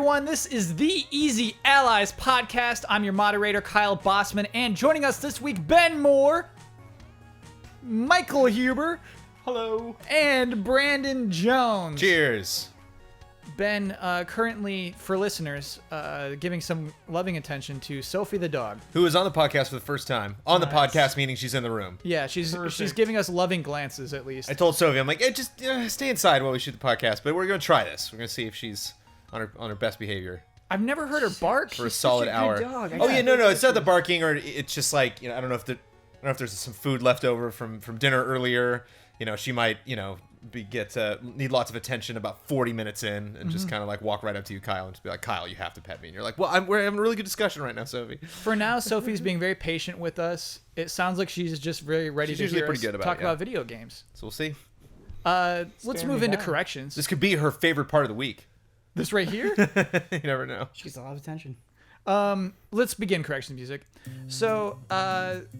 everyone. This is the Easy Allies podcast. I'm your moderator, Kyle Bossman, and joining us this week, Ben Moore, Michael Huber, hello, and Brandon Jones. Cheers. Ben, currently, for listeners, giving some loving attention to Sophie the dog. Who is on the podcast for the first time. On the podcast, meaning she's in the room. Yeah, she's giving us loving glances, at least. I told Sophie, I'm like, hey, just stay inside while we shoot the podcast, but we're going to try this. We're going to see if she's on her best behavior. I've never heard her bark. For a solid hour. Dog. Oh, yeah, no, it's not the barking, or it's just like, I don't know if there's some food left over from dinner earlier. She might, need lots of attention about 40 minutes in and just kind of like walk right up to you, Kyle, and just be like, Kyle, you have to pet me. And you're like, well, we're having a really good discussion right now, Sophie. For now, Sophie's being very patient with us. It sounds like she's just very ready to hear us talk about video games. So we'll see. Let's move into corrections. This could be her favorite part of the week. This right here? You never know. She gets a lot of attention. Let's begin corrections music. So,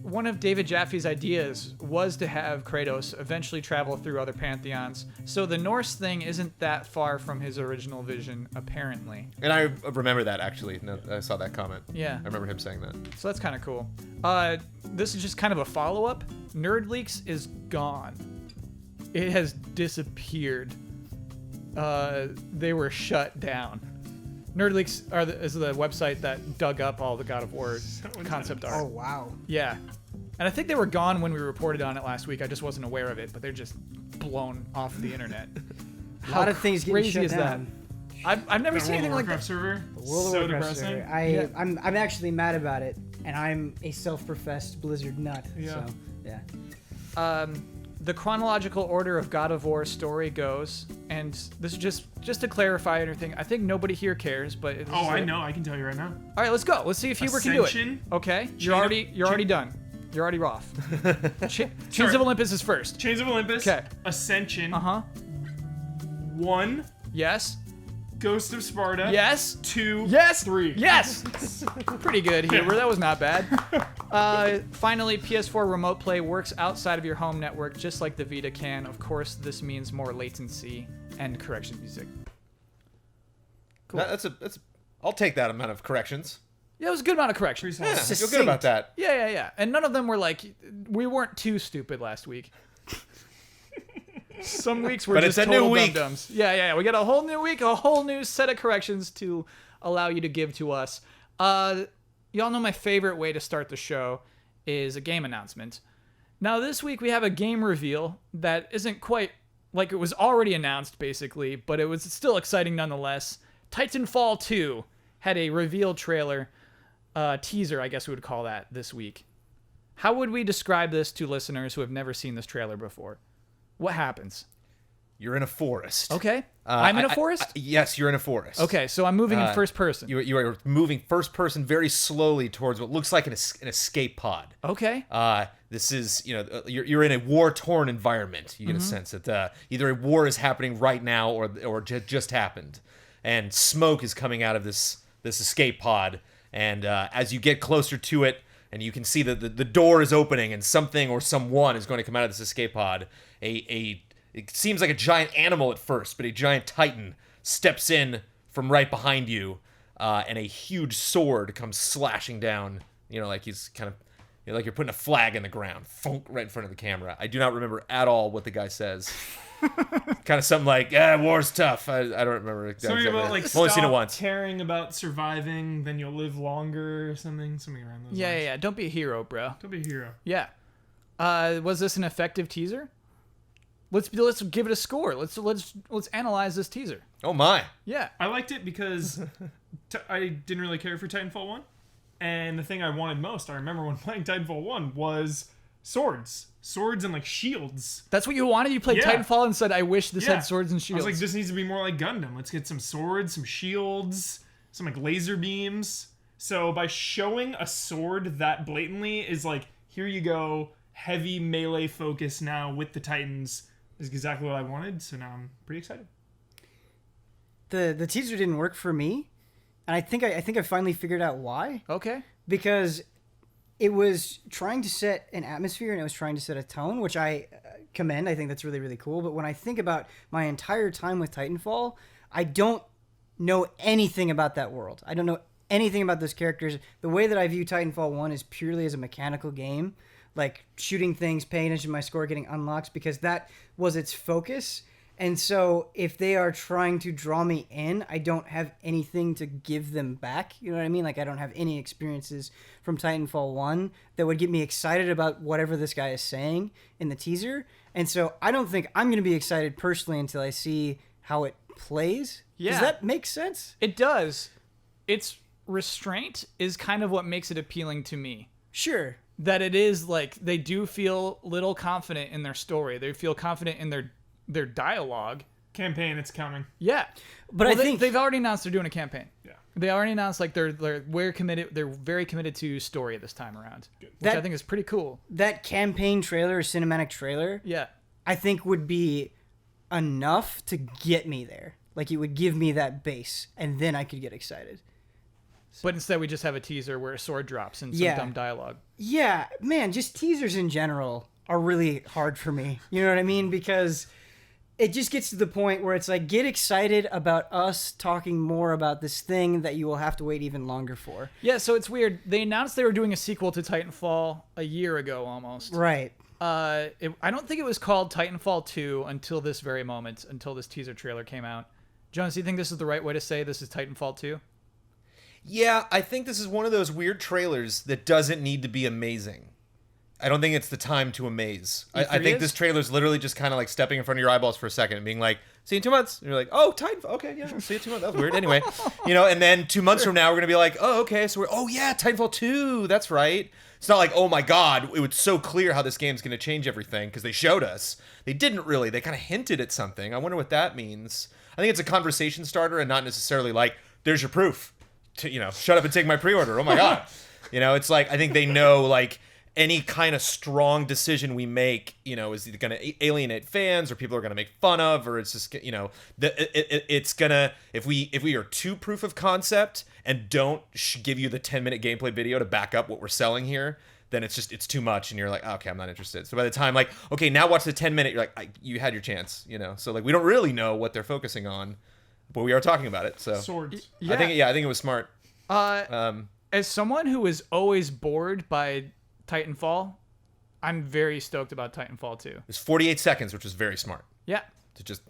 one of David Jaffe's ideas was to have Kratos eventually travel through other pantheons. So the Norse thing isn't that far from his original vision, apparently. And I remember that, actually. No, I saw that comment. Yeah. I remember him saying that. So that's kind of cool. This is just kind of a follow-up. Nerd Leaks is gone. It has disappeared. They were shut down. Nerd Leaks is the website that dug up all the God of War concept art. Oh, wow. Yeah. And I think they were gone when we reported on it last week. I just wasn't aware of it, but they're just blown off the internet. A lot of things getting shut down. I've never seen anything like that. Server? World So of Warcraft depressing. server. I'm actually mad about it, and I'm a self-professed Blizzard nut. Yeah. So, yeah. The chronological order of God of War story goes, and this is just to clarify everything. I think nobody here cares, but I know. I can tell you right now. All right, let's go. Let's see if Huber can do it. Ascension. Okay, you're already done. You're already off. Chains of Olympus is first. Chains of Olympus. Okay. Ascension. 1. Yes. Ghost of Sparta. Yes. 2. Yes. 3. Yes. Pretty good, Huber. That was not bad. Finally, PS4 Remote Play works outside of your home network, just like the Vita can. Of course, this means more latency and correction music. Cool. I'll take that amount of corrections. Yeah, it was a good amount of corrections. Yeah, I feel good about that. Yeah. And none of them were like, we weren't too stupid last week. Some weeks were just total dum-dums. Yeah. We got a whole new week, a whole new set of corrections to allow you to give to us. Y'all know my favorite way to start the show is a game announcement. Now, this week we have a game reveal that isn't quite like it was already announced, basically, but it was still exciting nonetheless. Titanfall 2 had a reveal trailer, teaser, I guess we would call that, this week. How would we describe this to listeners who have never seen this trailer before? What happens? You're in a forest. Okay. I'm in a forest? Yes, you're in a forest. Okay, so I'm moving in first person. You are moving first person very slowly towards what looks like an escape pod. Okay. This is, you're in a war-torn environment. You get a sense that either a war is happening right now or just happened. And smoke is coming out of this escape pod. And as you get closer to it, and you can see that the door is opening and something or someone is going to come out of this escape pod, it seems like a giant animal at first, but a giant titan steps in from right behind you, and a huge sword comes slashing down, like he's kind of, like you're putting a flag in the ground, thunk, right in front of the camera. I do not remember at all what the guy says. Kind of something like, war's tough. I don't remember exactly. Something about, like, I've only seen it once. Caring about surviving, then you'll live longer or something around those lines. Yeah. Don't be a hero, bro. Don't be a hero. Yeah. Was this an effective teaser? Let's give it a score. Let's analyze this teaser. Oh my. Yeah. I liked it because I didn't really care for Titanfall 1. And the thing I wanted most, I remember when playing Titanfall 1, was swords. Swords and, like, shields. That's what you wanted? You played Titanfall and said, I wish this had swords and shields. I was like, this needs to be more like Gundam. Let's get some swords, some shields, some, like, laser beams. So by showing a sword that blatantly is like, here you go, heavy melee focus now with the Titans, is exactly what I wanted. So now I'm pretty excited. The teaser didn't work for me, and I think I finally figured out why. Okay. Because it was trying to set an atmosphere and it was trying to set a tone, which I commend. I think that's really, really cool. But when I think about my entire time with Titanfall, I don't know anything about that world. I don't know anything about those characters. The way that I view Titanfall 1 is purely as a mechanical game, like shooting things, paying attention to my score, getting unlocks, because that was its focus. And so if they are trying to draw me in, I don't have anything to give them back. You know what I mean? Like, I don't have any experiences from Titanfall 1 that would get me excited about whatever this guy is saying in the teaser. And so I don't think I'm going to be excited personally until I see how it plays. Yeah. Does that make sense? It does. Its restraint is kind of what makes it appealing to me. Sure. That it is like they do feel little confident in their story. They feel confident in their dialogue. Campaign, it's coming. Yeah. But I think they've already announced they're doing a campaign. Yeah. They already announced like they're committed. They're very committed to story this time around, which I think is pretty cool. that campaign trailer or cinematic trailer, Yeah. I think would be enough to get me there. Like, it would give me that base, and then I could get excited. But instead, we just have a teaser where a sword drops and some Yeah. dumb dialogue. Yeah, man, just teasers in general are really hard for me. You know what I mean? Because it just gets to the point where it's like, get excited about us talking more about this thing that you will have to wait even longer for. Yeah, so it's weird. They announced they were doing a sequel to Titanfall a year ago almost. Right. I don't think it was called Titanfall 2 until this very moment, until this teaser trailer came out. Jonas, do you think this is the right way to say this is Titanfall 2? Yeah, I think this is one of those weird trailers that doesn't need to be amazing. I don't think it's the time to amaze. I think this trailer is literally just kind of like stepping in front of your eyeballs for a second and being like, see you in 2 months. And you're like, oh, Titanfall. Okay, yeah, see you in 2 months. That was weird. Anyway, and then 2 months from now, we're going to be like, oh, okay. So oh, yeah, Titanfall 2. That's right. It's not like, oh my God, it was so clear how this game's going to change everything because they showed us. They didn't really. They kind of hinted at something. I wonder what that means. I think it's a conversation starter and not necessarily like, there's your proof. Shut up and take my pre-order. Oh my God. It's like, I think they know like any kind of strong decision we make, is either going to alienate fans or people are going to make fun of, or it's just, it's going to, if we are too proof of concept and don't give you the 10-minute gameplay video to back up what we're selling here, then it's too much. And you're like, okay, I'm not interested. So by the time like, okay, now watch the 10-minute, you're like, you had your chance, So like, we don't really know what they're focusing on, but we are talking about it. So Swords. Yeah. I think it was smart. As someone who is always bored by Titanfall, I'm very stoked about Titanfall 2. It's 48 seconds, which is very smart. Yeah. To just,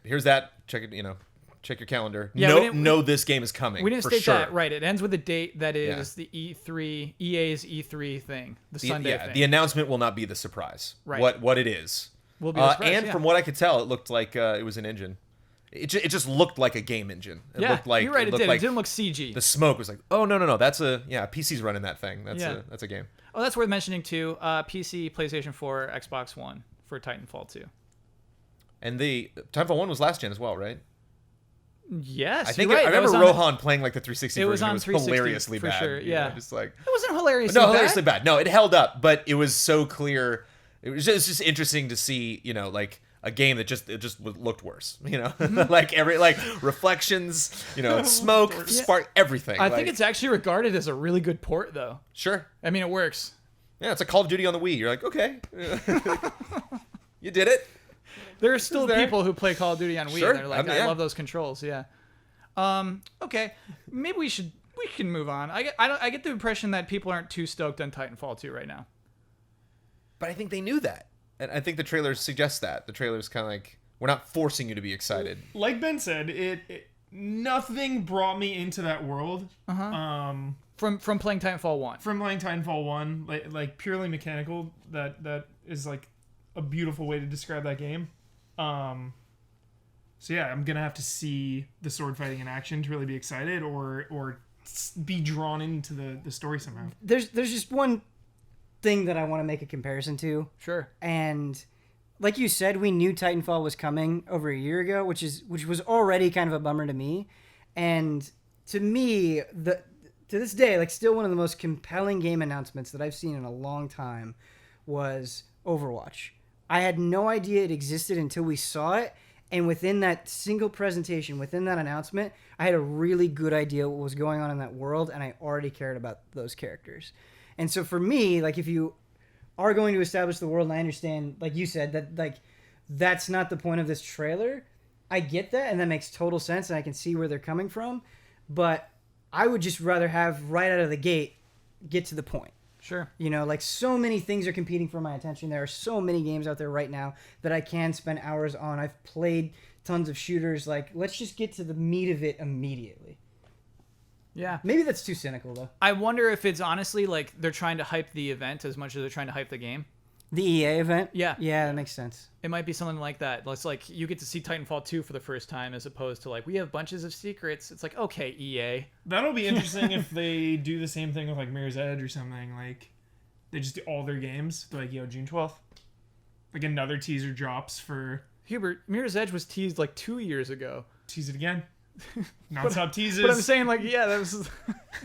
here's that, check it, check your calendar. Yeah, know this game is coming. We didn't for state sure. that, right. It ends with a date that is the EA's E3 thing, the Sunday thing. The announcement will not be the surprise. Right. What it is. Will be the surprise, and from what I could tell, it looked like it was an engine. It just looked like a game engine. It looked like, you're right. It did. Like It didn't look CG. the smoke was like, oh no, that's PC's running that thing. That's a game. Oh, that's worth mentioning too. PC, PlayStation 4, Xbox One for Titanfall 2. And the Titanfall 1 was last gen as well, right? Yes, I think you're right. I remember Rohan playing like the 360 It version. was on it was 360 hilariously for bad. sure, yeah. Just like It wasn't hilariously bad. No, it held up, but it was so clear. It was just interesting to see, like a game that just looked worse, Mm-hmm. like reflections, smoke, spark, everything. I think it's actually regarded as a really good port, though. Sure. I mean, it works. Yeah, it's a Call of Duty on the Wii. You're like, okay, you did it. There are still people who play Call of Duty on Wii, Sure. and they're like, I love those controls. Yeah. Okay, maybe we can move on. I get the impression that people aren't too stoked on Titanfall 2 right now. But I think they knew that, and I think the trailer suggests that. The trailer's kind of like, we're not forcing you to be excited. Like Ben said, it nothing brought me into that world. From playing Titanfall 1. From playing Titanfall 1, like purely mechanical. That is like a beautiful way to describe that game. So yeah, I'm gonna have to see the sword fighting in action to really be excited, or be drawn into the story somehow. There's just one thing that I want to make a comparison to. Sure. And like you said, we knew Titanfall was coming over a year ago, which was already kind of a bummer to me. And to me, to this day, like still one of the most compelling game announcements that I've seen in a long time was Overwatch. I had no idea it existed until we saw it. And within that single presentation, within that announcement, I had a really good idea what was going on in that world, and I already cared about those characters. And so for me, like, if you are going to establish the world, and I understand, like you said, that like that's not the point of this trailer, I get that, and that makes total sense, and I can see where they're coming from. But I would just rather have right out of the gate, get to the point. Sure. You know, like so many things are competing for my attention. There are so many games out there right now that I can spend hours on. I've played tons of shooters. Like, let's just get to the meat of it immediately. Yeah. Maybe that's too cynical, though. I wonder if it's honestly like they're trying to hype the event as much as they're trying to hype the game. The EA event? Yeah. Yeah, that makes sense. It might be something like that. It's like you get to see Titanfall 2 for the first time as opposed to like, we have bunches of secrets. It's like, okay, EA. That'll be interesting if they do the same thing with like Mirror's Edge or something. Like, they just do all their games. They're like, June 12th. Like, another teaser drops for... Hubert, Mirror's Edge was teased like 2 years ago. Tease it again. Non-stop teases. But I'm saying, like, yeah, that was...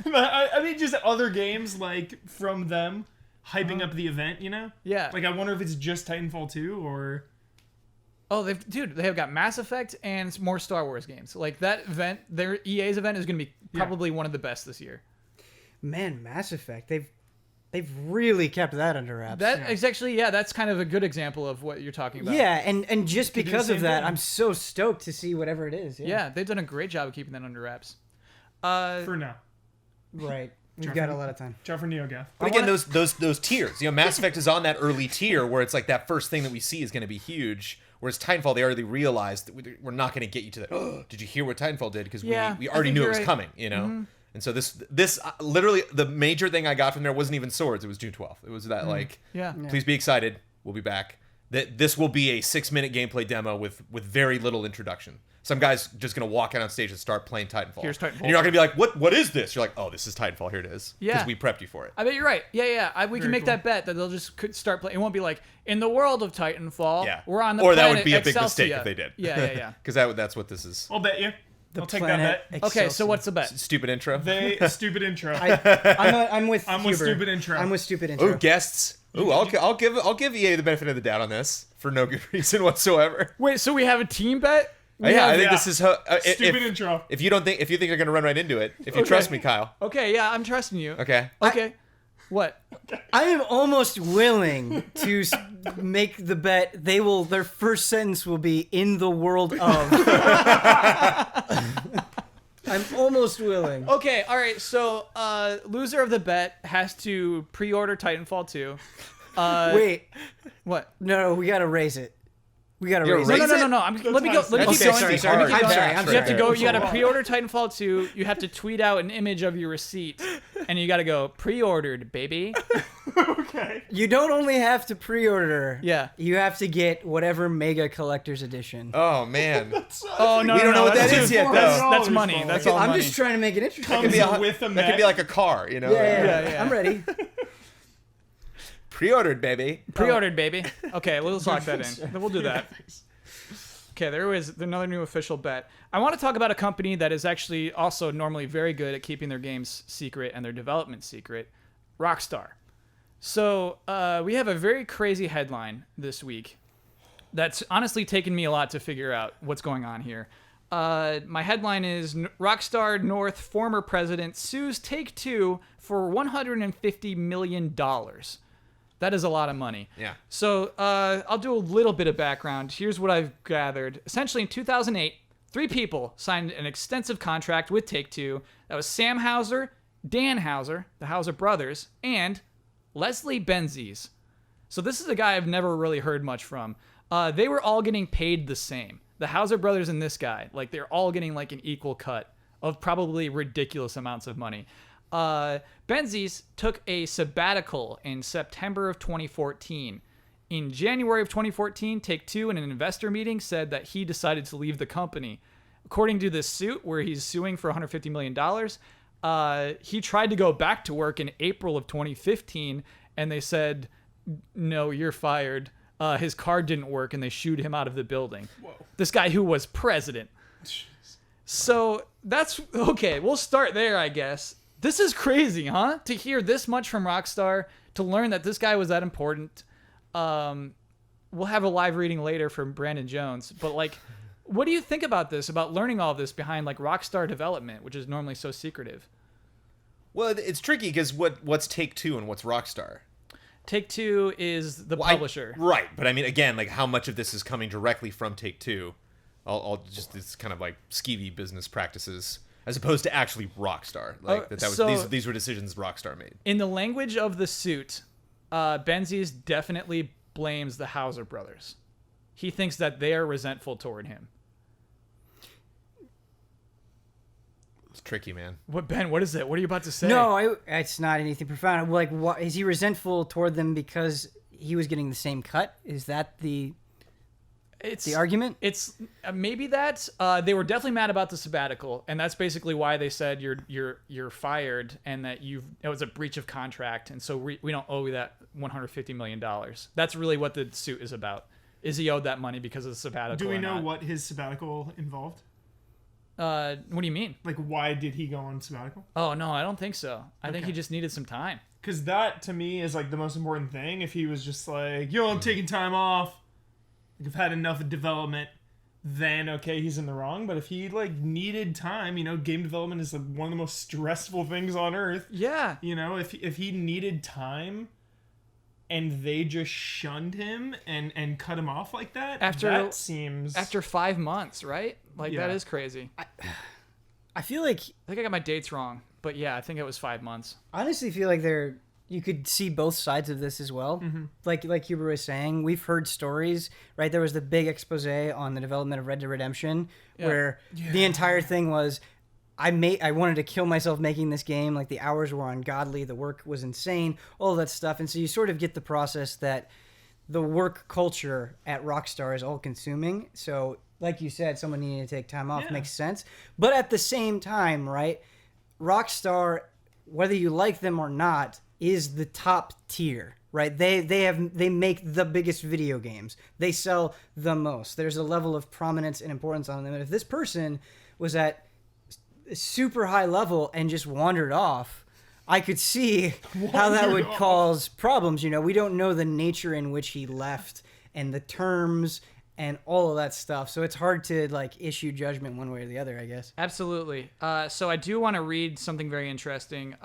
I mean, just other games, like, from them hyping up the event, you know? Yeah. Like, I wonder if it's just Titanfall 2 or... Oh, they have got Mass Effect and more Star Wars games. Like, that event, their EA's event is going to be probably one of the best this year. Man, Mass Effect, they've really kept that under wraps. That is actually, that's kind of a good example of what you're talking about. Yeah, and just Could do the because of same that, thing. I'm so stoked to see whatever it is. Yeah, they've done a great job of keeping that under wraps. For now. Right. We've Joffrey. got a lot of time. Ciao for NeoGaf. But again, those tiers. You know, Mass Effect is on that early tier where it's like that first thing that we see is going to be huge. Whereas Titanfall, they already realized that we're not going to get you to that. Oh, did you hear what Titanfall did? Because we already knew it was coming. You know. Mm-hmm. And so this literally the major thing I got from there wasn't even swords. It was June 12th. It was that please be excited. We'll be back. That this will be a 6-minute gameplay demo with very little introduction. Some guy's just gonna walk out on stage and start playing Titanfall. Here's Titanfall. And you're not gonna be like, what is this? You're like, oh, this is Titanfall. Here it is. Yeah. Because we prepped you for it. I bet you're right. Yeah. We can make that bet that they'll just start playing. It won't be like, in the world of Titanfall, we're on the or planet that would be a big Excelsior. mistake if they did. Yeah. Because that's what this is. I'll bet you. I'll take that planet bet. Okay, so what's the bet? Stupid intro. Stupid intro. I'm with I'm Huber. with stupid intro. I'm with stupid intro. Ooh, guests. Ooh, I'll give EA the benefit of the doubt on this for no good reason whatsoever. Wait, so we have a team bet? I think this is Stupid intro. If you think you're gonna run right into it, if you trust me, Kyle. Okay, yeah, I'm trusting you. Okay. Okay. What? I am almost willing to make the bet their first sentence will be in the world of. I'm almost willing. Okay, all right. So, loser of the bet has to pre-order Titanfall 2. Wait, What? no, we gotta raise it. We gotta You're raise right. it. No. Let me go. Let me keep going. sorry. Let me keep I'm going. sorry, I'm You have to sorry. go. You got to pre-order Titanfall 2. You have to tweet out an image of your receipt, and you got to go pre-ordered, baby. Okay. You don't only have to pre-order. Yeah. You have to get whatever mega collector's edition. Oh man. Oh no, We don't know what that's that is too- yet, though. That's money. $400. That's all I'm money. just trying to make it interesting. Comes be a- with a That could be like a car, you know. Yeah. I'm ready. Pre-ordered, baby. Pre-ordered, baby. Okay, let's lock that in. Then we'll do that. Okay, there was another new official bet. I want to talk about a company that is actually also normally very good at keeping their games secret and their development secret, Rockstar. So we have a very crazy headline this week that's honestly taken me a lot to figure out what's going on here. My headline is Rockstar North former president sues Take-Two for $150 million. That is a lot of money. Yeah. So I'll do a little bit of background. Here's what I've gathered. Essentially, in 2008, 3 people signed an extensive contract with Take-Two. That was Sam Houser, Dan Houser, the Houser brothers, and Leslie Benzies. So this is a guy I've never really heard much from. They were all getting paid the same. The Houser brothers and this guy, like they're all getting like an equal cut of probably ridiculous amounts of money. Benzies took a sabbatical in September of 2014. In January of 2014, Take-Two in an investor meeting said that he decided to leave the company. According to this suit, where he's suing for $150 million, he tried to go back to work in April of 2015, and they said, no, you're fired. His card didn't work, and they shooed him out of the building. Whoa. This guy who was president. So that's okay. We'll start there, I guess. This is crazy, huh? To hear this much from Rockstar, to learn that this guy was that important. We'll have a live reading later from Brandon Jones, but like, what do you think about this? About learning all this behind like Rockstar development, which is normally so secretive. Well, it's tricky because what's Take-Two and what's Rockstar? Take-Two is the publisher. Right, but I mean, again, like how much of this is coming directly from Take-Two I'll just this kind of like skeevy business practices as opposed to actually Rockstar. Like that was so- these were decisions Rockstar made. In the language of the suit, Benzies definitely blames the Hauser brothers. He thinks that they are resentful toward him. It's tricky, man. What, Ben? What is it? What are you about to say? No, it's not anything profound. Like, what is he resentful toward them because he was getting the same cut? Is that the argument? It's maybe that they were definitely mad about the sabbatical, and that's basically why they said you're fired, and that it was a breach of contract, and so we don't owe you that $150 million. That's really what the suit is about. Is he owed that money because of the sabbatical? Do we or know not? what his sabbatical involved? What do you mean? Like, why did he go on sabbatical? Oh no, I don't think so. I think he Okay. just needed some time. Because that, to me, is like the most important thing. If he was just like, yo, I'm taking time off, like, I've had enough of development, then okay, he's in the wrong. But if he like needed time, game development is like one of the most stressful things on earth. Yeah. If he needed time and they just shunned him and cut him off like that, that seems... After 5 months, right? Like, Yeah. that is crazy. I feel like, I think I got my dates wrong, but yeah, I think it was 5 months. honestly, feel like you could see both sides of this as well. Mm-hmm. Like Huber was saying, we've heard stories, right? There was the big expose on the development of Red Dead Redemption, where the entire thing was, I wanted to kill myself making this game. Like, the hours were ungodly, the work was insane, all that stuff. And so you sort of get the process that the work culture at Rockstar is all consuming. So, like you said, someone needing to take time off makes sense. But at the same time, right, Rockstar, whether you like them or not, is the top tier, right? They make the biggest video games. They sell the most. There's a level of prominence and importance on them. And if this person was at a super high level and just wandered off, I could see how that would cause problems. We don't know the nature in which he left and the terms and all of that stuff. So it's hard to like issue judgment one way or the other, I guess. Absolutely. So I do want to read something very interesting.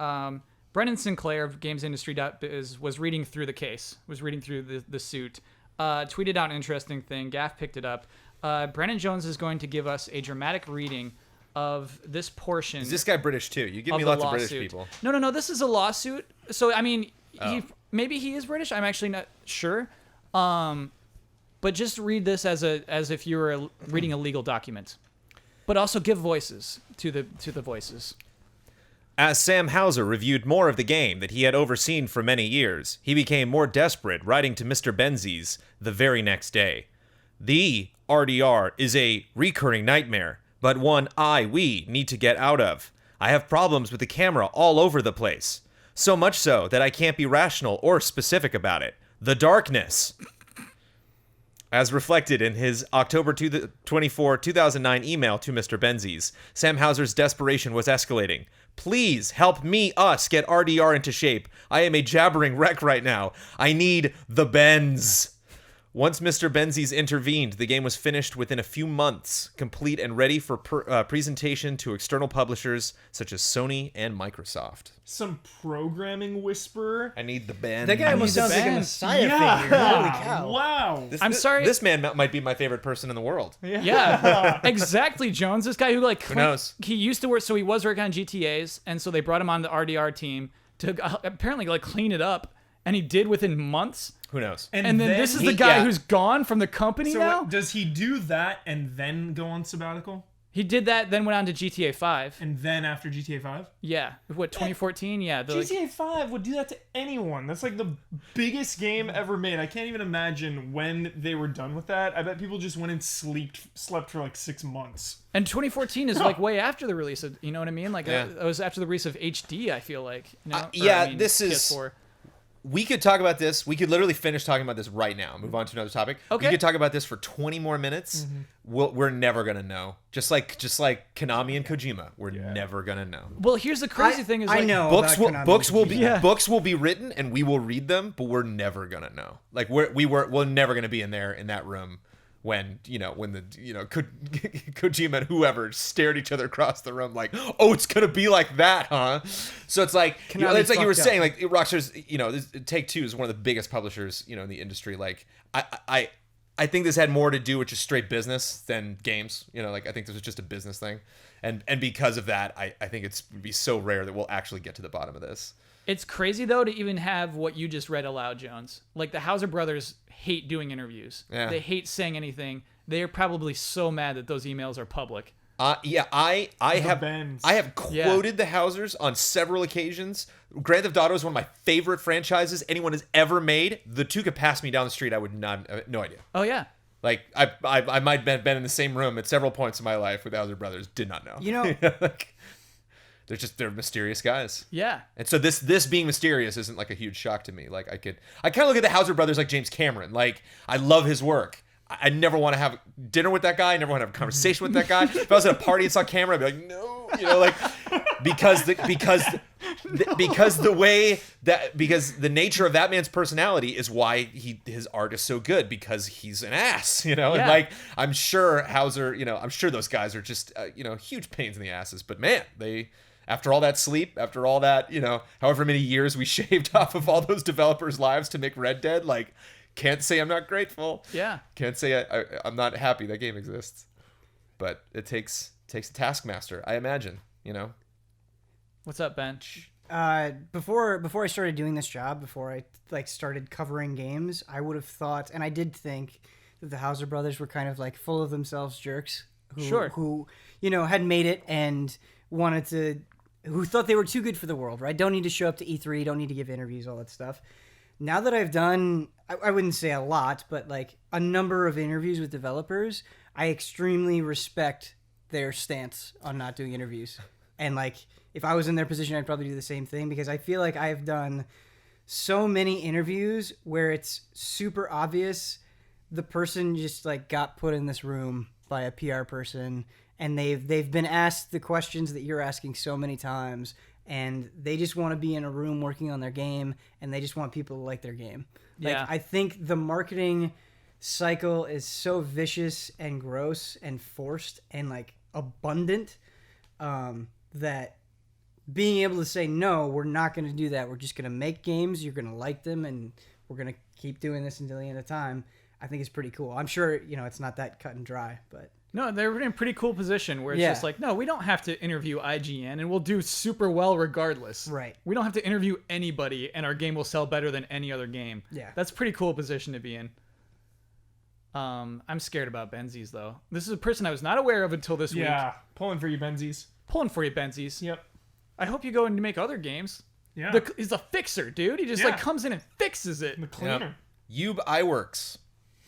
Brendan Sinclair of GamesIndustry.biz was reading through the case, was reading through the suit, tweeted out an interesting thing. Gaff picked it up. Brennan Jones is going to give us a dramatic reading of this portion. Is this guy British too? You give of me the lots lawsuit. of British people. No. This is a lawsuit. So I mean, maybe he is British. I'm actually not sure. But just read this as if you were reading a legal document, but also give voices to the voices. As Sam Hauser reviewed more of the game that he had overseen for many years, he became more desperate, writing to Mr. Benzies the very next day. The RDR is a recurring nightmare, but one we need to get out of. I have problems with the camera all over the place. So much so that I can't be rational or specific about it. The darkness. As reflected in his October 24, 2009 email to Mr. Benzies, Sam Hauser's desperation was escalating. Please help us get RDR into shape. I am a jabbering wreck right now. I need the Benz. Once Mr. Benzies intervened, the game was finished within a few months, complete and ready for presentation to external publishers such as Sony and Microsoft. Some programming whisperer. I need the Benz. That guy almost sounds like a Benz. messiah figure. Holy cow. Wow. I'm sorry. This man might be my favorite person in the world. Yeah, exactly, Jones. This guy who Who knows? He used to work, so he was working on GTAs, and so they brought him on the RDR team to apparently like clean it up, and he did within months. Who knows? And then this is the guy who's gone from the company So now? does he do that and then go on sabbatical? He did that, then went on to GTA 5. And then after GTA 5? Yeah. What, 2014? Yeah. GTA 5 would do that to anyone. That's like the biggest game ever made. I can't even imagine when they were done with that. I bet people just went and slept for like 6 months. And 2014 is like way after the release of, you know what I mean? Like, Yeah. it was after the release of HD, I feel like. You know? This is... PS4. We could talk about this. We could literally finish talking about this right now. Move on to another topic. Okay. We could talk about this for 20 more minutes. We're never gonna know. Just like Konami and Kojima, we're never gonna know. Well, here's the crazy thing is, I like, know Books about will Konami books will and be Kojima. books will be written and we will read them, but we're never gonna know. Like we're never gonna be in that room when Kojima and whoever stared each other across the room like, oh, it's gonna be like that, huh? So it's like it's like you were fucked up. saying, like Rockstar's, Take-Two is one of the biggest publishers, in the industry. Like I I think this had more to do with just straight business than games. You know, like I think this was just a business thing, and because of that, I think would be so rare that we'll actually get to the bottom of this. It's crazy though to even have what you just read aloud, Jones. Like the Hauser brothers hate doing interviews. Yeah. They hate saying anything. They are probably so mad that those emails are public. Yeah, I have quoted the Hausers on several occasions. Grand Theft Auto is one of my favorite franchises anyone has ever made. The two could pass me down the street. I would no idea. Oh yeah. Like I might have been in the same room at several points in my life with the Hauser brothers. Did not know. You know, like, they're mysterious guys. Yeah. And so this being mysterious isn't like a huge shock to me. Like I kind of look at the Hauser brothers like James Cameron. Like I love his work. I never want to have dinner with that guy. I never want to have a conversation with that guy. If I was at a party and saw Cameron, I'd be like, no, you know, like because the nature of that man's personality is why his art is so good, because he's an ass, you know. Yeah. And like I'm sure Hauser, you know, I'm sure those guys are just you know, huge pains in the asses. But man, after all that sleep, after all that, you know, however many years we shaved off of all those developers' lives to make Red Dead, like. Can't say I'm not grateful. Yeah. Can't say I'm not happy that game exists. But it takes a taskmaster, I imagine, you know. What's up, Ben? Before I started doing this job, before I like started covering games, I would have thought, and I did think, that the Hauser brothers were kind of like full of themselves jerks who you know, had made it and who thought they were too good for the world, right? Don't need to show up to E3, don't need to give interviews, all that stuff. Now that I've done, I wouldn't say a lot, but like a number of interviews with developers, I extremely respect their stance on not doing interviews. And like, if I was in their position, I'd probably do the same thing, because I feel like I've done so many interviews where it's super obvious the person just like got put in this room by a PR person, and they've been asked the questions that you're asking so many times, and they just want to be in a room working on their game, and they just want people to like their game. Like, Yeah. I think the marketing cycle is so vicious and gross and forced and like abundant that being able to say, no, we're not going to do that. We're just going to make games. You're going to like them, and we're going to keep doing this until the end of time. I think it's pretty cool. I'm sure, you know, it's not that cut and dry, but... No, they're in a pretty cool position where it's just like, no, we don't have to interview IGN, and we'll do super well regardless. Right. We don't have to interview anybody, and our game will sell better than any other game. Yeah. That's a pretty cool position to be in. I'm scared about Benzies, though. This is a person I was not aware of until this week. Yeah, pulling for you, Benzies. Pulling for you, Benzies. Yep. I hope you go and make other games. Yeah. He's a fixer, dude. He just Yeah. like comes in and fixes it. The cleaner. Yub iWorks.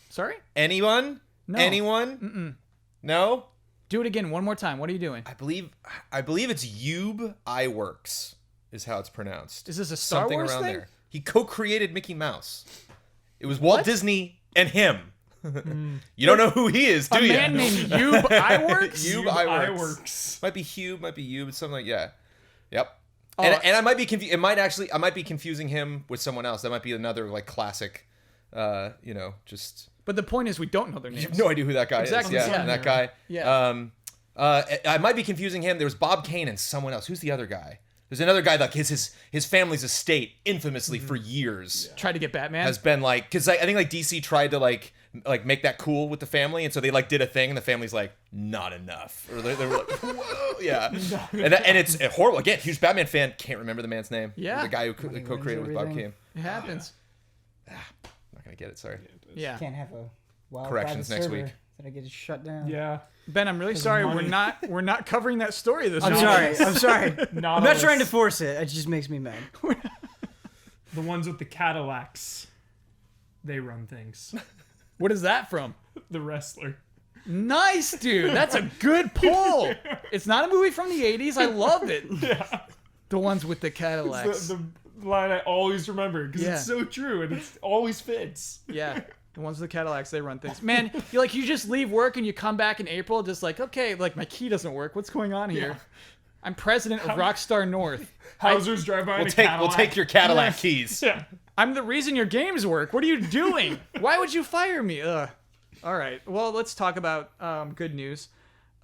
Sorry? Anyone? No. Anyone? No? Do it again one more time. What are you doing? I believe it's Yub iWorks is how it's pronounced. Is this a Star Something Wars around thing? there. He co-created Mickey Mouse. It was Walt Disney and him. You don't know who he is, do A you? man named Yub iWorks? Yub iWorks. iWorks. Might be Hugh, might be Yub, something like Yep. Oh, And I might be I might be confusing him with someone else. That might be another like classic you know, just But the point is we don't know their names. you have no idea who that guy Exactly, is. Yeah, yeah. and that guy. Yeah. I might be confusing him. There was Bob Kane and someone else. Who's the other guy? There's another guy like his family's estate infamously for years Tried to get Batman. has been like, because I think like DC tried to like make that cool with the family, and so they like did a thing, and the family's like, not enough, or they were like, whoa, yeah, and it's horrible. Again, huge Batman fan, can't remember the man's name. Yeah. The guy who co-created with Bob everything. Kane. It happens. Not gonna get it. Sorry. Yeah. Can't have a wild Corrections private next server week. that I get shut down. Yeah. Ben, I'm really sorry. money. We're not covering that story this I'm week. sorry. I'm sorry. I'm not Nautilus. trying to force it. It just makes me mad. The ones with the Cadillacs. They run things. What is that from? The wrestler. Nice, dude. That's a good pull. It's not a movie from the 80s. I love it. Yeah. The ones with the Cadillacs. The line I always remember because Yeah. it's so true and it always fits. Yeah. The ones with the Cadillacs, they run things. Man, you just leave work and you come back in April just like, okay, like my key doesn't work. What's going on here? Yeah. I'm president of Rockstar North. Hausers drive by in a We'll Cadillac. take your Cadillac keys. Yeah. I'm the reason your games work. What are you doing? Why would you fire me? Ugh. All right. Well, let's talk about good news.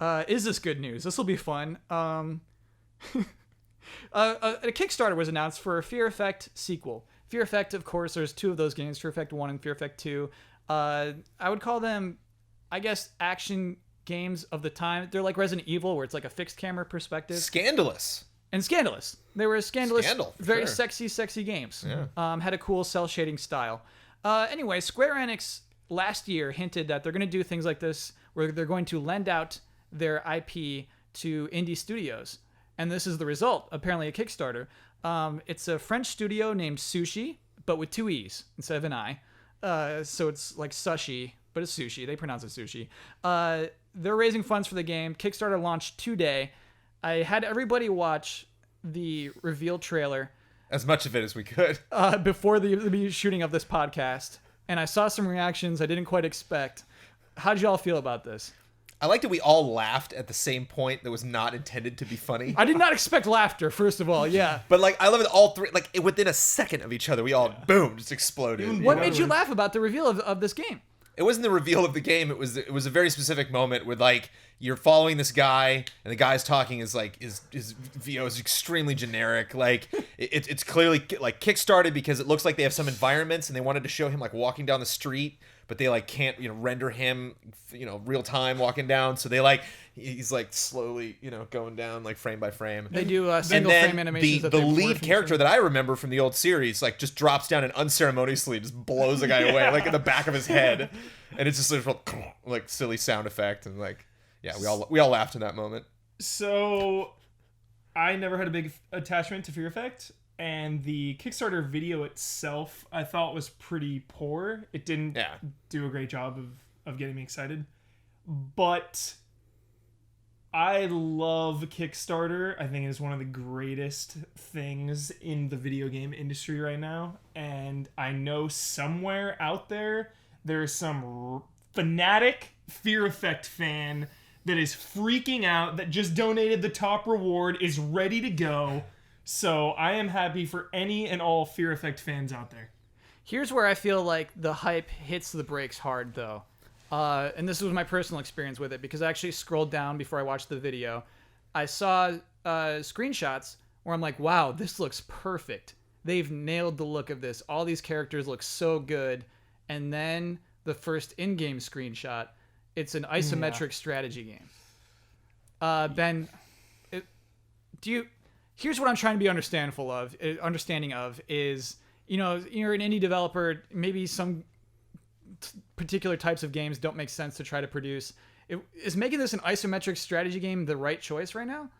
Is this good news? This will be fun. A Kickstarter was announced for a Fear Effect sequel. Fear Effect, of course, there's 2 of those games, Fear Effect 1 and Fear Effect 2. I would call them, I guess, action games of the time. They're like Resident Evil, where it's like a fixed camera perspective. Scandalous. And scandalous. They were scandalous, very sure. sexy games. Yeah. Had a cool cell shading style. Anyway, Square Enix last year hinted that they're going to do things like this, where they're going to lend out their IP to indie studios. And this is the result, apparently a Kickstarter. It's a French studio named Sushi, but with 2 E's instead of an I. So it's like sushi, but it's sushi. They pronounce it sushi. They're raising funds for the game. Kickstarter launched today. I had everybody watch the reveal trailer. As much of it as we could. Before the shooting of this podcast. And I saw some reactions I didn't quite expect. How did y'all feel about this? I liked that we all laughed at the same point that was not intended to be funny. I did not expect laughter, first of all, yeah. But like, I love it, all 3, like within a second of each other, we all, boom, just exploded. What made you laugh about the reveal of this game? It wasn't the reveal of the game. It was a very specific moment where like you're following this guy and the guy's talking is like his VO is extremely generic. Like it's clearly like kickstarted because it looks like they have some environments and they wanted to show him like walking down the street, but they like can't render him real time walking down. So they like he's like slowly going down like frame by frame. They do single frame animations. The lead character that I remember from the old series like just drops down and unceremoniously just blows a guy away like in the back of his head, and it's just like silly sound effect and like we all laughed in that moment. So I never had a big attachment to Fear Effect, and the Kickstarter video itself I thought was pretty poor. It didn't do a great job of getting me excited, but I love Kickstarter. I think it is one of the greatest things in the video game industry right now. And I know somewhere out there is some fanatic Fear Effect fan that is freaking out, that just donated the top reward, is ready to go. So I am happy for any and all Fear Effect fans out there. Here's where I feel like the hype hits the brakes hard, though. And this was my personal experience with it, because I actually scrolled down before I watched the video. I saw screenshots where I'm like, wow, this looks perfect. They've nailed the look of this. All these characters look so good. And then the first in-game screenshot, it's an isometric strategy game. Ben, here's what I'm trying to be understanding of is, you're an indie developer, maybe some particular types of games don't make sense to try to produce. Is making this an isometric strategy game the right choice right now?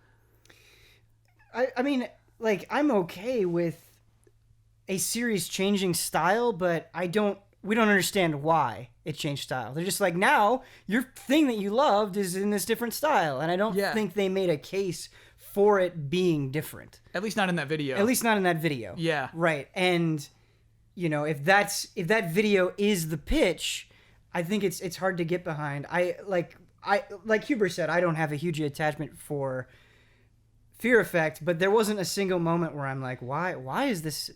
I mean, like, I'm okay with a series changing style, but we don't understand why it changed style. They're just like, now your thing that you loved is in this different style, and I don't think they made a case for it being different. At least not in that video. Yeah. Right. And if that video is the pitch, I think it's hard to get behind. I like Huber said, I don't have a huge attachment for Fear Effect, but there wasn't a single moment where I'm like, why is this?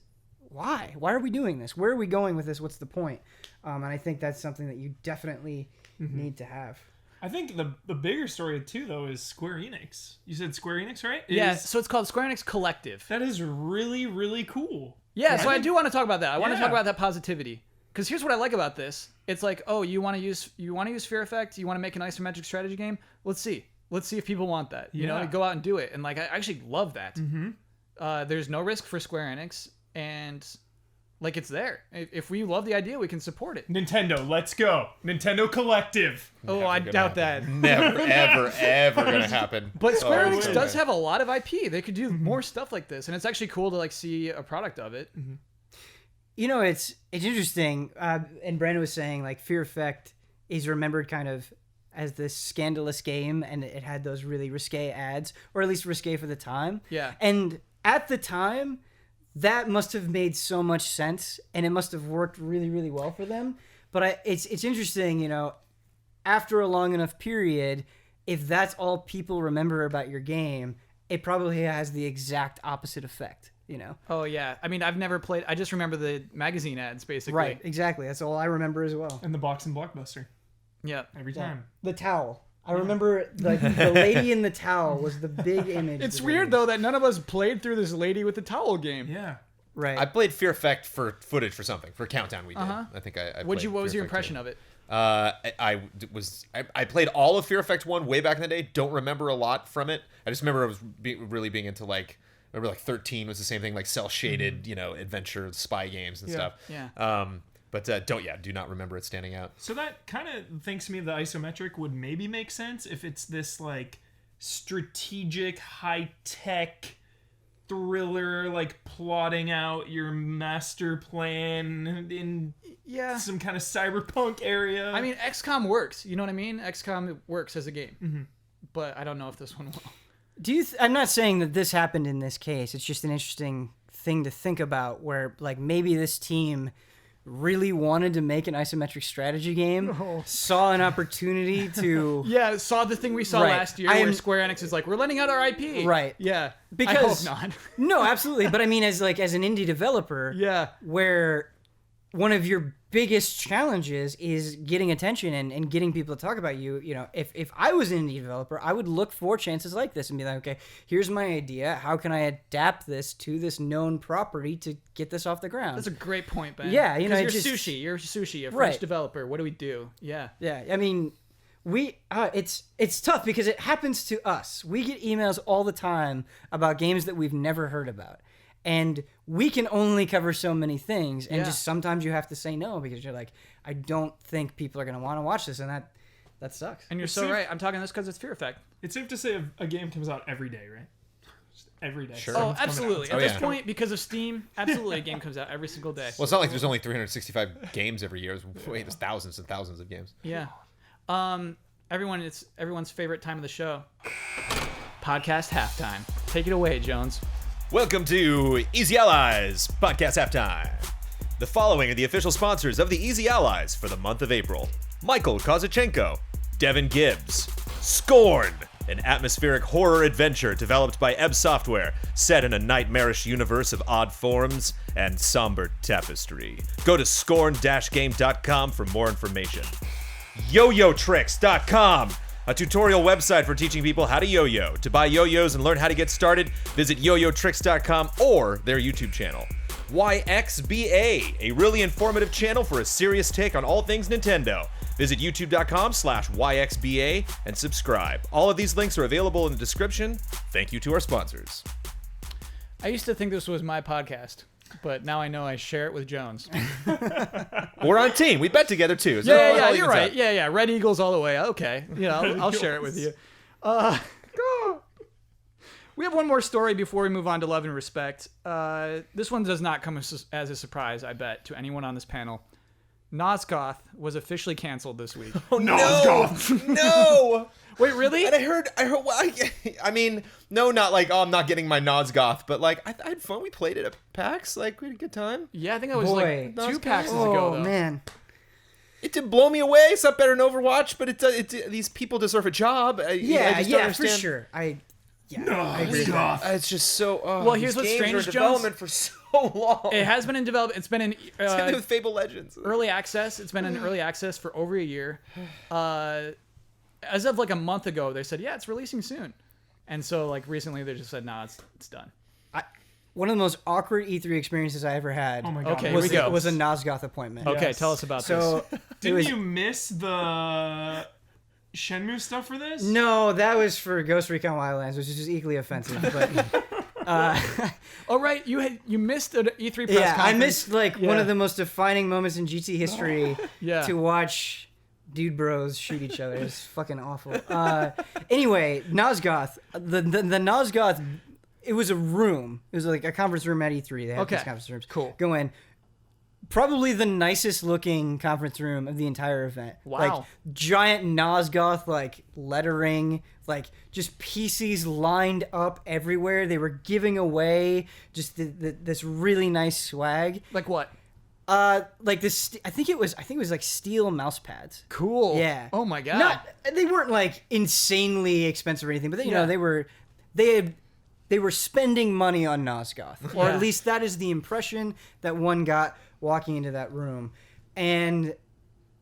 Why are we doing this? Where are we going with this? What's the point? And I think that's something that you definitely need to have. I think the bigger story too, though, is Square Enix. You said Square Enix, right? Yeah, so it's called Square Enix Collective. That is really, really cool. Yeah, so I do want to talk about that. I want to talk about that positivity. Because here's what I like about this. It's like, oh, you want to use Fear Effect? You want to make an isometric strategy game? Let's see if people want that. Go out and do it. And like, I actually love that. There's no risk for Square Enix. And like, it's there. If we love the idea, we can support it. Nintendo, let's go. Nintendo Collective. Oh, I doubt that. Never, ever gonna happen. But Square Enix does have a lot of IP. They could do more stuff like this, and it's actually cool to like see a product of it. It's interesting. And Brandon was saying like Fear Effect is remembered kind of as this scandalous game, and it had those really risque ads, or at least risque for the time. Yeah. And at the time, that must have made so much sense, and it must have worked really, really well for them. But it's interesting, after a long enough period, if that's all people remember about your game, it probably has the exact opposite effect, Oh, yeah. I mean, I've never played. I just remember the magazine ads, basically. Right, exactly. That's all I remember as well. And the box and Blockbuster. Yeah. Every time. The towel. I remember the lady in the towel was the big image. It's weird, though, that none of us played through this lady with the towel game. Yeah. Right. I played Fear Effect for footage for something for Countdown. We did. I think I What played was Fear your Effect impression 2. of it? I played all of Fear Effect 1 way back in the day. Don't remember a lot from it. I just remember I was really being into like 13 was the same thing, like cell shaded, adventure spy games and stuff. Yeah. But do not remember it standing out. So that kind of thinks to me the isometric would maybe make sense if it's this like strategic, high tech thriller, like plotting out your master plan in some kind of cyberpunk area. I mean, XCOM works. You know what I mean? XCOM works as a game, but I don't know if this one will. I'm not saying that this happened in this case. It's just an interesting thing to think about, where like maybe this team really wanted to make an isometric strategy game, saw an opportunity to saw the thing we saw last year where Square Enix is like, we're letting out our IP. Right. Yeah. Because I hope not. No, absolutely. But I mean, as an indie developer, where one of your biggest challenges is getting attention and getting people to talk about you. If I was an indie developer, I would look for chances like this and be like, okay, here's my idea. How can I adapt this to this known property to get this off the ground? That's a great point, Ben. Yeah, you're sushi, a French developer. What do we do? Yeah. Yeah, I mean, it's tough because it happens to us. We get emails all the time about games that we've never heard about. And we can only cover so many things, and just sometimes you have to say no because you're like, I don't think people are going to want to watch this, and that sucks. And you're so right. I'm talking this because it's Fear Effect. It's safe to say a game comes out every day, right? Just every day. Sure. Oh, absolutely. At this point, because of Steam, absolutely, a game comes out every single day. Well, it's not like there's only 365 games every year. There's thousands and thousands of games. Yeah. It's everyone's favorite time of the show. Podcast halftime. Take it away, Jones. Welcome to Easy Allies Podcast Halftime. The following are the official sponsors of the Easy Allies for the month of April: Michael Kozachenko, Devin Gibbs, Scorn, an atmospheric horror adventure developed by Ebb Software, set in a nightmarish universe of odd forms and somber tapestry. Go to scorn-game.com for more information. YoYoTricks.com, a tutorial website for teaching people how to yo-yo. To buy yo-yos and learn how to get started, visit yoyotricks.com or their YouTube channel. YXBA, a really informative channel for a serious take on all things Nintendo. Visit youtube.com/YXBA and subscribe. All of these links are available in the description. Thank you to our sponsors. I used to think this was my podcast, but now I know I share it with Jones. We're on a team. We bet together too. So Yeah, you're right. Out. Yeah. Red Eagles all the way. Okay. I'll share it with you. We have one more story before we move on to love and respect. This one does not come as a surprise, I bet, to anyone on this panel. Nosgoth was officially canceled this week. Oh, Nosgoth! No! Wait, really? And I heard. Well, I mean, no, not like, I'm not getting my Nosgoth, but like, I had fun. We played it at PAX. Like, we had a good time. Yeah, I think I was like 2 PAXs ago, though. Oh, man. It did blow me away. It's not better than Overwatch, but these people deserve a job. I just don't understand. For sure. I agree. It's just so. Well, here's what's strange, Jones. Development for so long. It has been in development. It's been in Same thing with Fable Legends. Early access. It's been in early access for over a year. As of like a month ago, they said, yeah, it's releasing soon. And so like recently they just said, nah, it's done. One of the most awkward E3 experiences I ever had. Oh my God. Okay, was here we go. Was a Nosgoth appointment. Okay, Yes. tell us about So this. Didn't you miss the Shenmue stuff for this? No, that was for Ghost Recon Wildlands, which is just equally offensive. But Oh right, you missed an E3 press yeah, conference. I missed one of the most defining moments in GT history Yeah. to watch dude bros shoot each other. It's fucking awful. Anyway, Nosgoth, the Nosgoth, it was a room. It was like a conference room at E3. They have these conference rooms. Cool. Go in. Probably the nicest looking conference room of the entire event. Wow. Like giant Nosgoth like lettering, like just PCs lined up everywhere. They were giving away just this really nice swag. Like what? Like this. I think it was like steel mouse pads. Cool. Yeah. Oh my God. They weren't like insanely expensive or anything, but Yeah. they were spending money on Nosgoth, or Yeah. at least that is the impression that one got walking into that room. And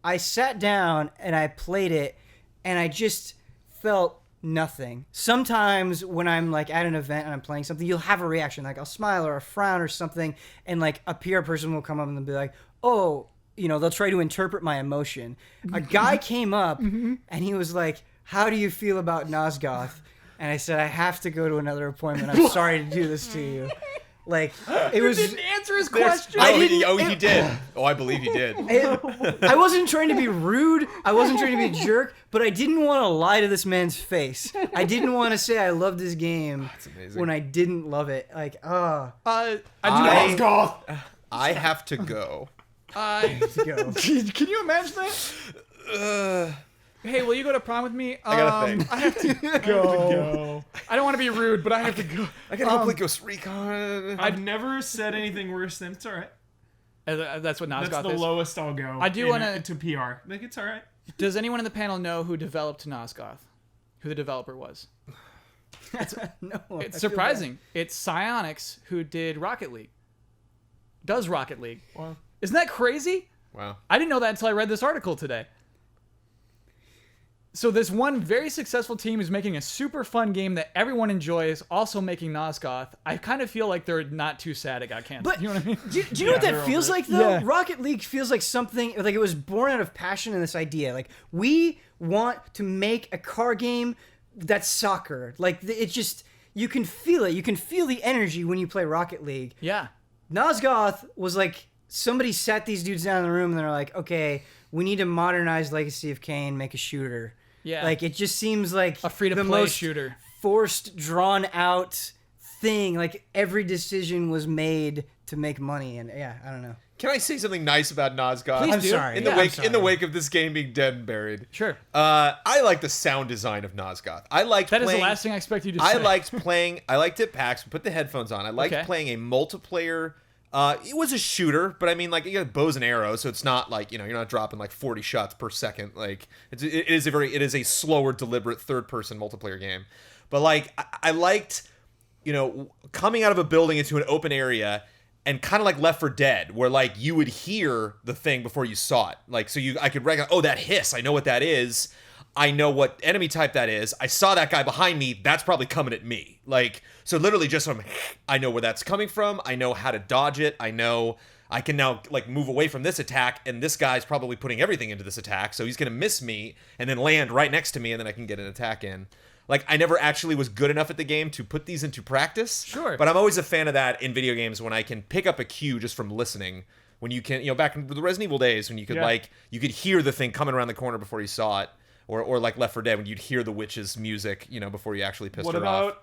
I sat down and I played it, and I just felt nothing. Sometimes when I'm like at an event and I'm playing something, you'll have a reaction, like I'll smile or a frown or something, and like a PR person will come up and they'll be like, oh, they'll try to interpret my emotion. A guy came up and he was like, how do you feel about Nosgoth? And I said, I have to go to another appointment. I'm sorry to do this to you. Like, it was. Didn't answer his question. He did. Oh, I believe he did. I wasn't trying to be rude. I wasn't trying to be a jerk, but I didn't want to lie to this man's face. I didn't want to say I loved this game when I didn't love it. Like, I do. I have to go. Go. Can you imagine that? Hey, will you go to prom with me? I got a thing. I have to go. I don't want to be rude, but I have to go. I gotta go play Ghost Recon. I've never said anything worse than it's all right. That's what Nosgoth is. That's the lowest I'll go. I do want to PR. Like, it's all right. Does anyone in the panel know who developed Nosgoth? Who the developer was? No. It's surprising. It's Psyonix, who did Rocket League. Does Rocket League. Wow. Isn't that crazy? Wow. I didn't know that until I read this article today. So this one very successful team is making a super fun game that everyone enjoys, also making Nosgoth. I kind of feel like they're not too sad it got canceled. But you know what I mean? Do you know what that feels like, though? Yeah. Rocket League feels like something, like it was born out of passion and this idea. Like, we want to make a car game that's soccer. Like, it's just, you can feel it. You can feel the energy when you play Rocket League. Yeah. Nosgoth was like, somebody sat these dudes down in the room and they're like, okay, we need to modernize Legacy of Kain, make a shooter. Yeah. Like, it just seems like A free-to-play the most shooter. forced, drawn out thing. Like, every decision was made to make money. And yeah, I don't know. Can I say something nice about Nosgoth? Please I'm do. sorry. In the Yeah, wake, I'm in the sorry. wake of this game being dead and buried. Sure. I like the sound design of Nosgoth. I liked That is playing, the last thing I expect you to say. I liked it at PAX. Put the headphones on. I liked Okay. playing a multiplayer. It was a shooter, but I mean, like, you got bows and arrows, so it's not like, you're not dropping like 40 shots per second. Like, it is a slower, deliberate third-person multiplayer game. But like, I liked, coming out of a building into an open area. And kind of like Left 4 Dead, where like you would hear the thing before you saw it. Like, so I could recognize, oh, that hiss, I know what that is. I know what enemy type that is. I saw that guy behind me. That's probably coming at me. Like, so literally just from, I know where that's coming from. I know how to dodge it. I know I can now like move away from this attack, and this guy's probably putting everything into this attack, so he's gonna miss me and then land right next to me, and then I can get an attack in. Like, I never actually was good enough at the game to put these into practice. Sure. But I'm always a fan of that in video games when I can pick up a cue just from listening. When you can, back in the Resident Evil days, when you could you could hear the thing coming around the corner before you saw it. Or like Left 4 Dead, when you'd hear the witch's music, before you actually pissed What her off. about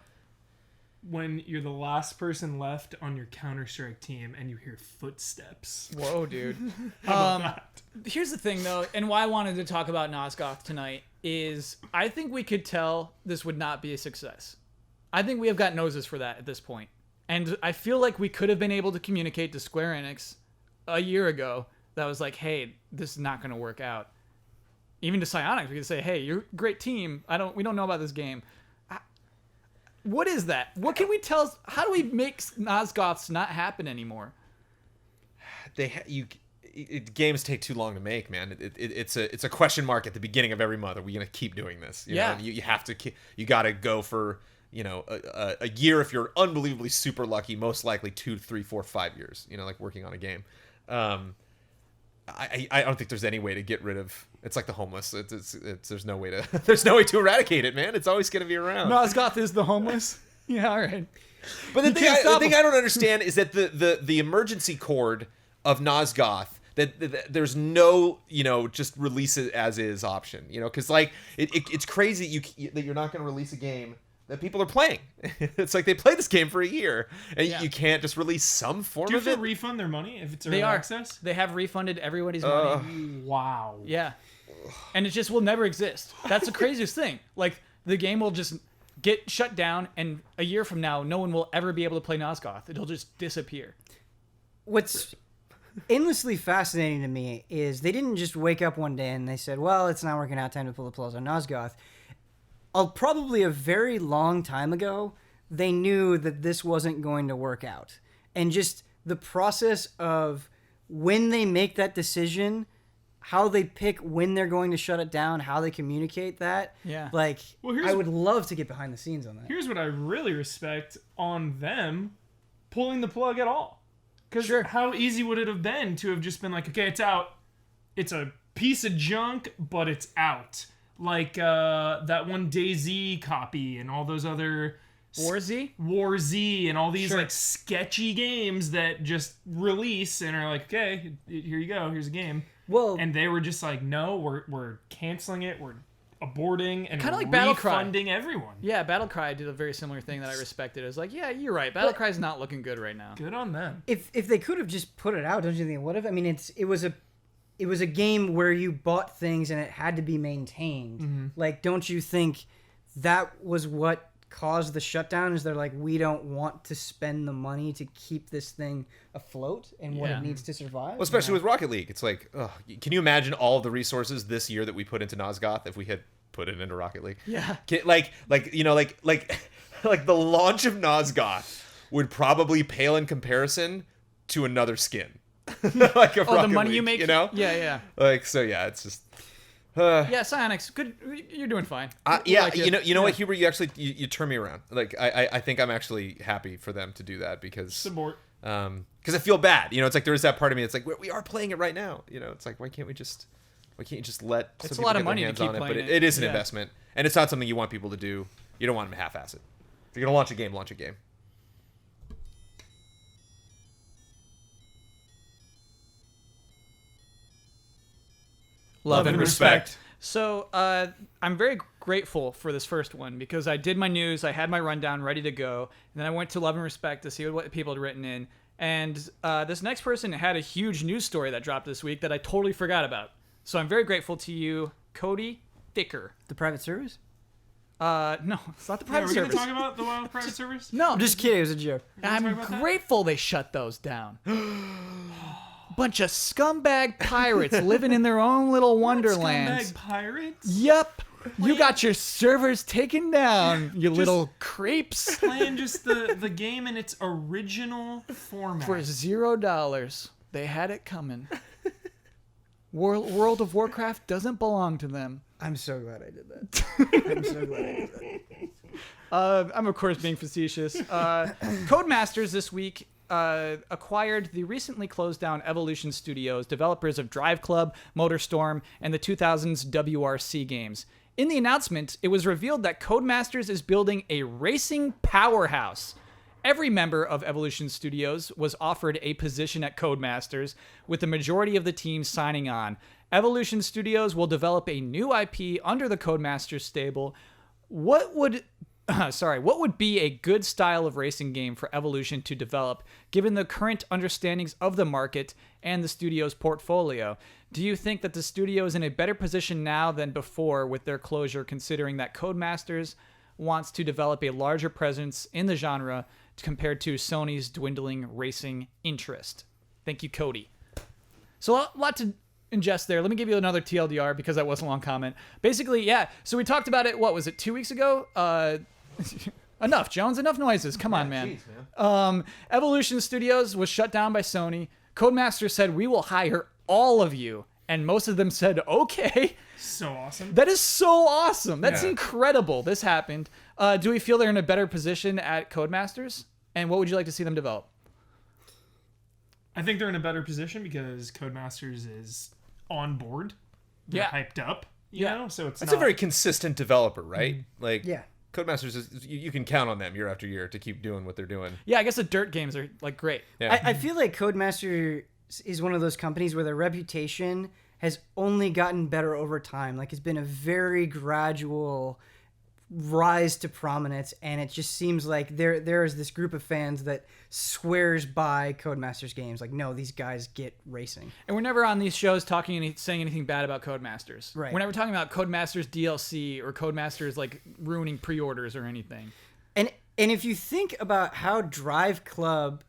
when you're the last person left on your Counter-Strike team and you hear footsteps? Whoa, dude. Here's the thing, though, and why I wanted to talk about Nosgoth tonight is I think we could tell this would not be a success. I think we have got noses for that at this point. And I feel like we could have been able to communicate to Square Enix a year ago that was like, hey, this is not going to work out. Even to Psyonix, we could say, hey, you're a great team. We don't know about this game. What is that? What can we tell? How do we make Nosgoths not happen anymore? Games take too long to make, man. It's a question mark at the beginning of every month. Are we gonna keep doing this? You have to. You got to go for a year if you're unbelievably super lucky. Most likely 2, 3, 4, 5 years. Like working on a game. I don't think there's any way to get rid of. It's like the homeless. There's no way to eradicate it, man. It's always gonna be around. Nosgoth is the homeless. Yeah, all right. But the thing I don't understand is that the emergency cord of Nosgoth, that there's no just release it as is option, because like it's crazy that you're not going to release a game that people are playing. It's like they play this game for a year and you can't just release some form Do you of have it. to refund their money if it's They early are. access? They have refunded everybody's money. Wow. Yeah. And it just will never exist. That's the craziest thing. Like, the game will just get shut down, and a year from now, no one will ever be able to play Nosgoth. It'll just disappear. What's endlessly fascinating to me is they didn't just wake up one day and they said, well, it's not working out, time to pull the plug on Nosgoth. Probably a very long time ago, they knew that this wasn't going to work out. And just the process of when they make that decision, how they pick when they're going to shut it down, how they communicate that. Yeah. Like, Well, I would love to get behind the scenes on that. Here's what I really respect on them pulling the plug at all. Because Sure. how easy would it have been to have just been like, okay, it's out. It's a piece of junk, but it's out. Like that one DayZ copy and all those other War Z? War Z and all these Sure. like sketchy games that just release and are like, okay, here you go, here's a game. Well, And they were just like, no, we're canceling it, we're aborting and Kinda like Battlecry. refunding everyone. Yeah, Battlecry did a very similar thing that I respected. It was like, yeah, you're right. Battlecry's not looking good right now. Good on them. if they could have just put it out, don't you think it would have? I mean, it was a game where you bought things and it had to be maintained. Mm-hmm. Like, don't you think that was what caused the shutdown? Is they're like, we don't want to spend the money to keep this thing afloat and what Yeah. it needs to survive? Well, especially with Rocket League, it's like, ugh, can you imagine all of the resources this year that we put into Nosgoth if we had put it into Rocket League? Yeah. Like the launch of Nosgoth would probably pale in comparison to another skin. Like a Oh, the Rocket money League, you make? you know? Yeah, yeah. Like, so yeah, it's just. Yeah, Psyonix, good. You're doing fine. We Yeah, like you know what, Huber, you turn me around. Like, I think I'm actually happy for them to do that because Support. I feel bad. You know, it's like there is that part of me. It's like we are playing it right now. You know, it's like why can't you just let It's some a lot people of get money their to hands keep on it? But playing it is an yeah. investment, and it's not something you want people to do. You don't want them to half-ass it. If you're gonna launch a game, launch a game. Love and respect. So I'm very grateful for this first one because I did my news, I had my rundown ready to go, and then I went to Love and Respect to see what people had written in. And this next person had a huge news story that dropped this week that I totally forgot about. So I'm very grateful to you, Cody Thicker. the private service? No, it's not the Yeah, private are we going service. to talk about the wild private service? No, I'm just kidding. It was a joke. I'm talk about that? grateful they shut those down. Bunch of scumbag pirates living in their own little wonderlands. Scumbag pirates? Yep. You got your servers taken down, you little creeps. Playing just the game in its original format. For $0. They had it coming. World of Warcraft doesn't belong to them. I'm so glad I did that. I'm so glad I did that. I'm, of course, being facetious. Codemasters this week acquired the recently closed down Evolution Studios, developers of Drive Club, MotorStorm, and the 2000s WRC games. In the announcement, it was revealed that Codemasters is building a racing powerhouse. Every member of Evolution Studios was offered a position at Codemasters, with the majority of the team signing on. Evolution Studios will develop a new IP under the Codemasters stable. What would be a good style of racing game for Evolution to develop, given the current understandings of the market and the studio's portfolio? Do you think that the studio is in a better position now than before with their closure, considering that Codemasters wants to develop a larger presence in the genre compared to Sony's dwindling racing interest? Thank you, Cody. So a lot to ingest there. Let me give you another TLDR because that was a long comment. Basically, yeah. So we talked about it. What was it? 2 weeks ago? Enough, Jones. Enough noises. Come on, man. Geez, man. Evolution Studios was shut down by Sony. Codemasters said, we will hire all of you. And most of them said, okay. So awesome. That is so awesome. That's Yeah. incredible. This happened. Do we feel they're in a better position at Codemasters? And what would you like to see them develop? I think they're in a better position because Codemasters is on board. They're Yeah. hyped up. You Yeah. know? So it's That's not a very consistent developer, right? Like, Yeah. Codemasters is you can count on them year after year to keep doing what they're doing. Yeah, I guess the dirt games are like great. Yeah. I feel like Codemaster is one of those companies where their reputation has only gotten better over time. Like, it's been a very gradual rise to prominence, and it just seems like there is this group of fans that swears by Codemasters games. Like, no, these guys get racing. And we're never on these shows saying anything bad about Codemasters. Right. We're never talking about Codemasters DLC or Codemasters like ruining pre-orders or anything. And if you think about how Drive Club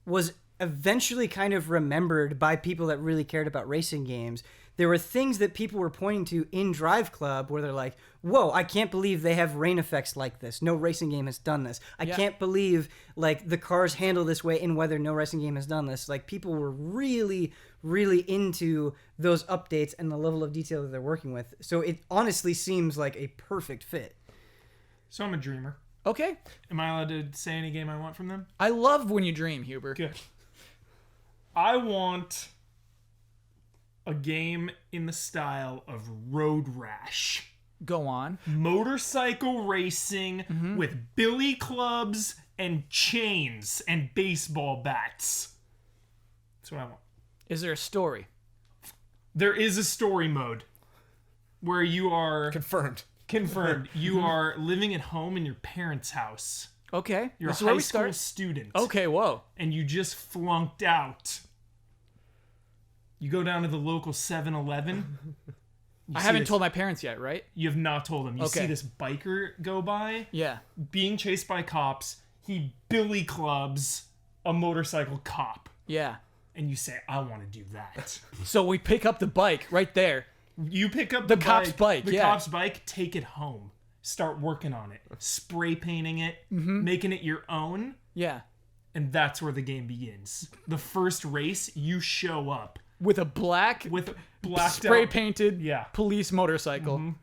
was eventually kind of remembered by people that really cared about racing games, there were things that people were pointing to in Drive Club where they're like, whoa, I can't believe they have rain effects like this. No racing game has done this. I can't believe like the cars handle this way in weather. No racing game has done this. Like people were really, really into those updates and the level of detail that they're working with. So it honestly seems like a perfect fit. So I'm a dreamer. Okay. Am I allowed to say any game I want from them? I love when you dream, Huber. Good. I want a game in the style of Road Rash. Go on. Motorcycle racing with billy clubs and chains and baseball bats. That's what I want. Is there a story? There is a story mode where you are Confirmed. You are living at home in your parents' house. Okay. You're This is a where high we school start. student. Okay, whoa. And you just flunked out. You go down to the local 7-Eleven. I haven't told my parents yet, right? You have not told them. You Okay. see this biker go by, Yeah. being chased by cops. He billy clubs a motorcycle cop. Yeah. And you say, I want to do that. So we pick up the bike right there. You pick up The cop's bike, The yeah. cop's bike, take it home. Start working on it. Spray painting it, making it your own. Yeah. And that's where the game begins. The first race, you show up With a black, with blacked spray out. painted Yeah. police motorcycle.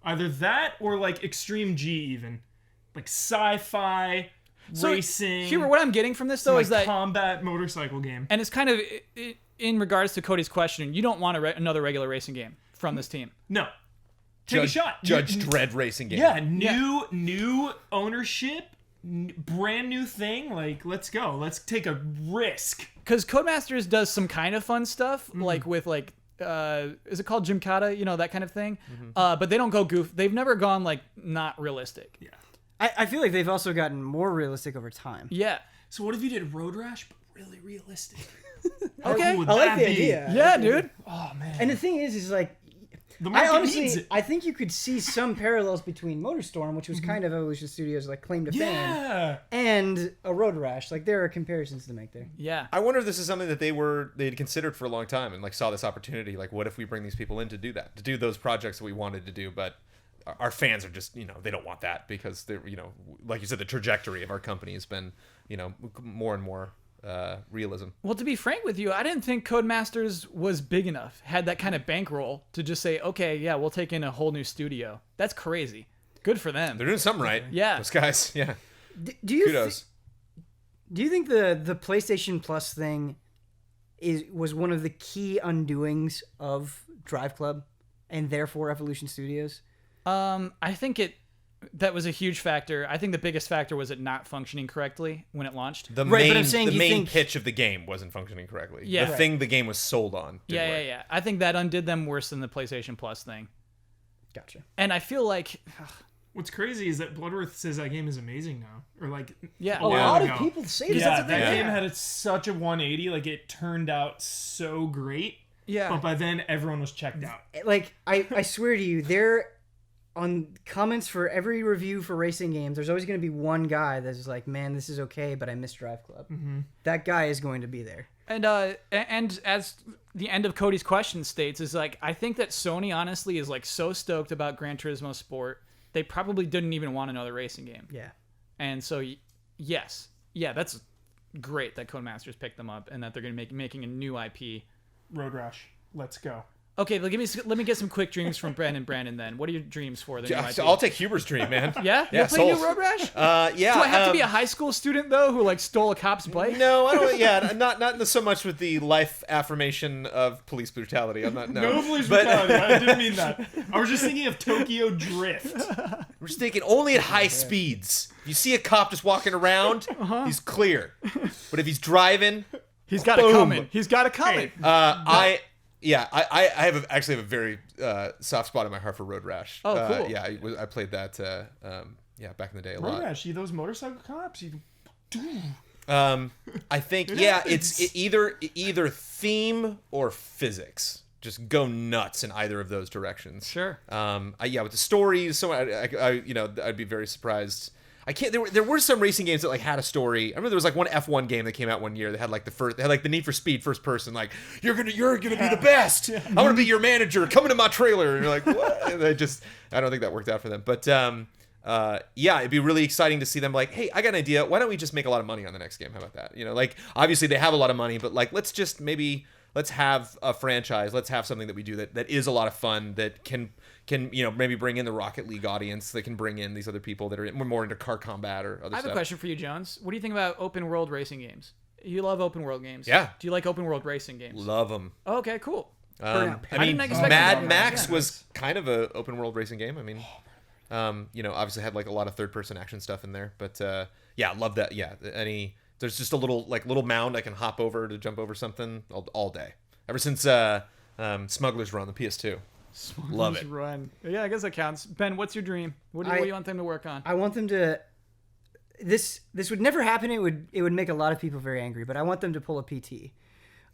Either that or like Extreme G even. Like sci-fi, So, racing. Huber, what I'm getting from this, though, like is that, combat motorcycle game. and it's kind of in regards to Cody's question, you don't want another regular racing game from this team. No. Take a shot. Judge Dredd racing game. Yeah, new ownership, brand new thing. Like, let's go. Let's take a risk. Because Codemasters does some kind of fun stuff, like with is it called Gymkata? You know, that kind of thing. But they don't go goof. They've never gone like not realistic. Yeah. I feel like they've also gotten more realistic over time. Yeah. So what if you did Road Rash, but really realistic? Okay. How cool would I like that the be? idea. Yeah, dude. Oh man. And the thing is like, The I market needs honestly, it. I think you could see some parallels between Motorstorm, which was kind of Evolution Studios' like claim to fame, Yeah. and a Road Rash. Like there are comparisons to make there. Yeah. I wonder if this is something that they'd considered for a long time and like saw this opportunity. Like, what if we bring these people in to do that, to do those projects that we wanted to do, but our fans are just, they don't want that because they're, like you said, the trajectory of our company has been, more and more realism. Well, to be frank with you, I didn't think Codemasters was big enough, had that kind of bankroll to just say, okay, yeah, we'll take in a whole new studio. That's crazy. Good for them. They're doing something right. Yeah. Those guys. Yeah. Do you Kudos. do you think the PlayStation Plus thing was one of the key undoings of Drive Club and therefore Evolution Studios? I think that was a huge factor. I think the biggest factor was it not functioning correctly when it launched. The Right, but main, I'm saying the you main think- pitch of the game wasn't functioning correctly. Yeah. The Right. thing the game was sold on. didn't work. Yeah. I think that undid them worse than the PlayStation Plus thing. Gotcha. And I feel like, What's crazy is that Bloodworth says that game is amazing now, or like yeah, A Yeah. lot ago. of people say Yeah, that. that game had such a 180. Like it turned out so great, yeah. but by then everyone was checked out. Like I swear to you, there on comments for every review for racing games, there's always going to be one guy that's like, "Man, this is okay, but I miss Drive Club." That guy is going to be there. And as the end of Cody's question states, is like, I think that Sony honestly is like so stoked about Gran Turismo Sport, they probably didn't even want another racing game. Yeah. And so, yes, yeah, that's great that Codemasters picked them up and that they're going to be making a new IP. Road Rash, let's go. Okay, let me get some quick dreams from Brandon then. What are your dreams for the new Yeah, IP? I'll take Huber's dream, man. Yeah? Yeah, You'll play new sold. Road Rash? Yeah. Do I have to be a high school student, though, who, like, stole a cop's bike? No, I don't. Yeah, not so much with the life affirmation of police brutality. I'm not. No, No police But- brutality. I didn't mean that. I was just thinking of Tokyo Drift. We're just thinking only at high speeds. If you see a cop just walking around, he's clear. But if he's driving, He's got it Boom. coming. He's got it coming. I actually have a very soft spot in my heart for Road Rash. Oh, cool. Yeah, I played that. Back in the day a Road lot. Rash, you those motorcycle cops? You... I think it's either theme or physics. Just go nuts in either of those directions. Sure. With the stories, I'd be very surprised. I can't. There were some racing games that like had a story. I remember there was like one F1 game that came out one year that had like the Need for Speed first person. Like you're gonna be the best. I'm gonna be your manager. Come into my trailer. And you're like, what? And I don't think that worked out for them. But yeah, it'd be really exciting to see them like, hey, I got an idea. Why don't we just make a lot of money on the next game? How about that? You know, like obviously they have a lot of money, but like let's have a franchise. Let's have something that we do that is a lot of fun, that can maybe bring in the Rocket League audience, that can bring in these other people that are more into car combat or other stuff. I have a question for you, Jones. What do you think about open world racing games? You love open world games. Yeah. Do you like open world racing games? Love them. Oh, okay, cool. I mean, Mad Max was kind of a open world racing game. I mean, obviously had like a lot of third person action stuff in there, but yeah, love that. Yeah, there's just a little mound I can hop over to jump over something all day. Ever since Smuggler's Run, the PS2. Love it. Run. Yeah, I guess that counts. Ben, what's your dream? What do you want them to work on? I want them to. This would never happen. It would make a lot of people very angry. But I want them to pull a PT.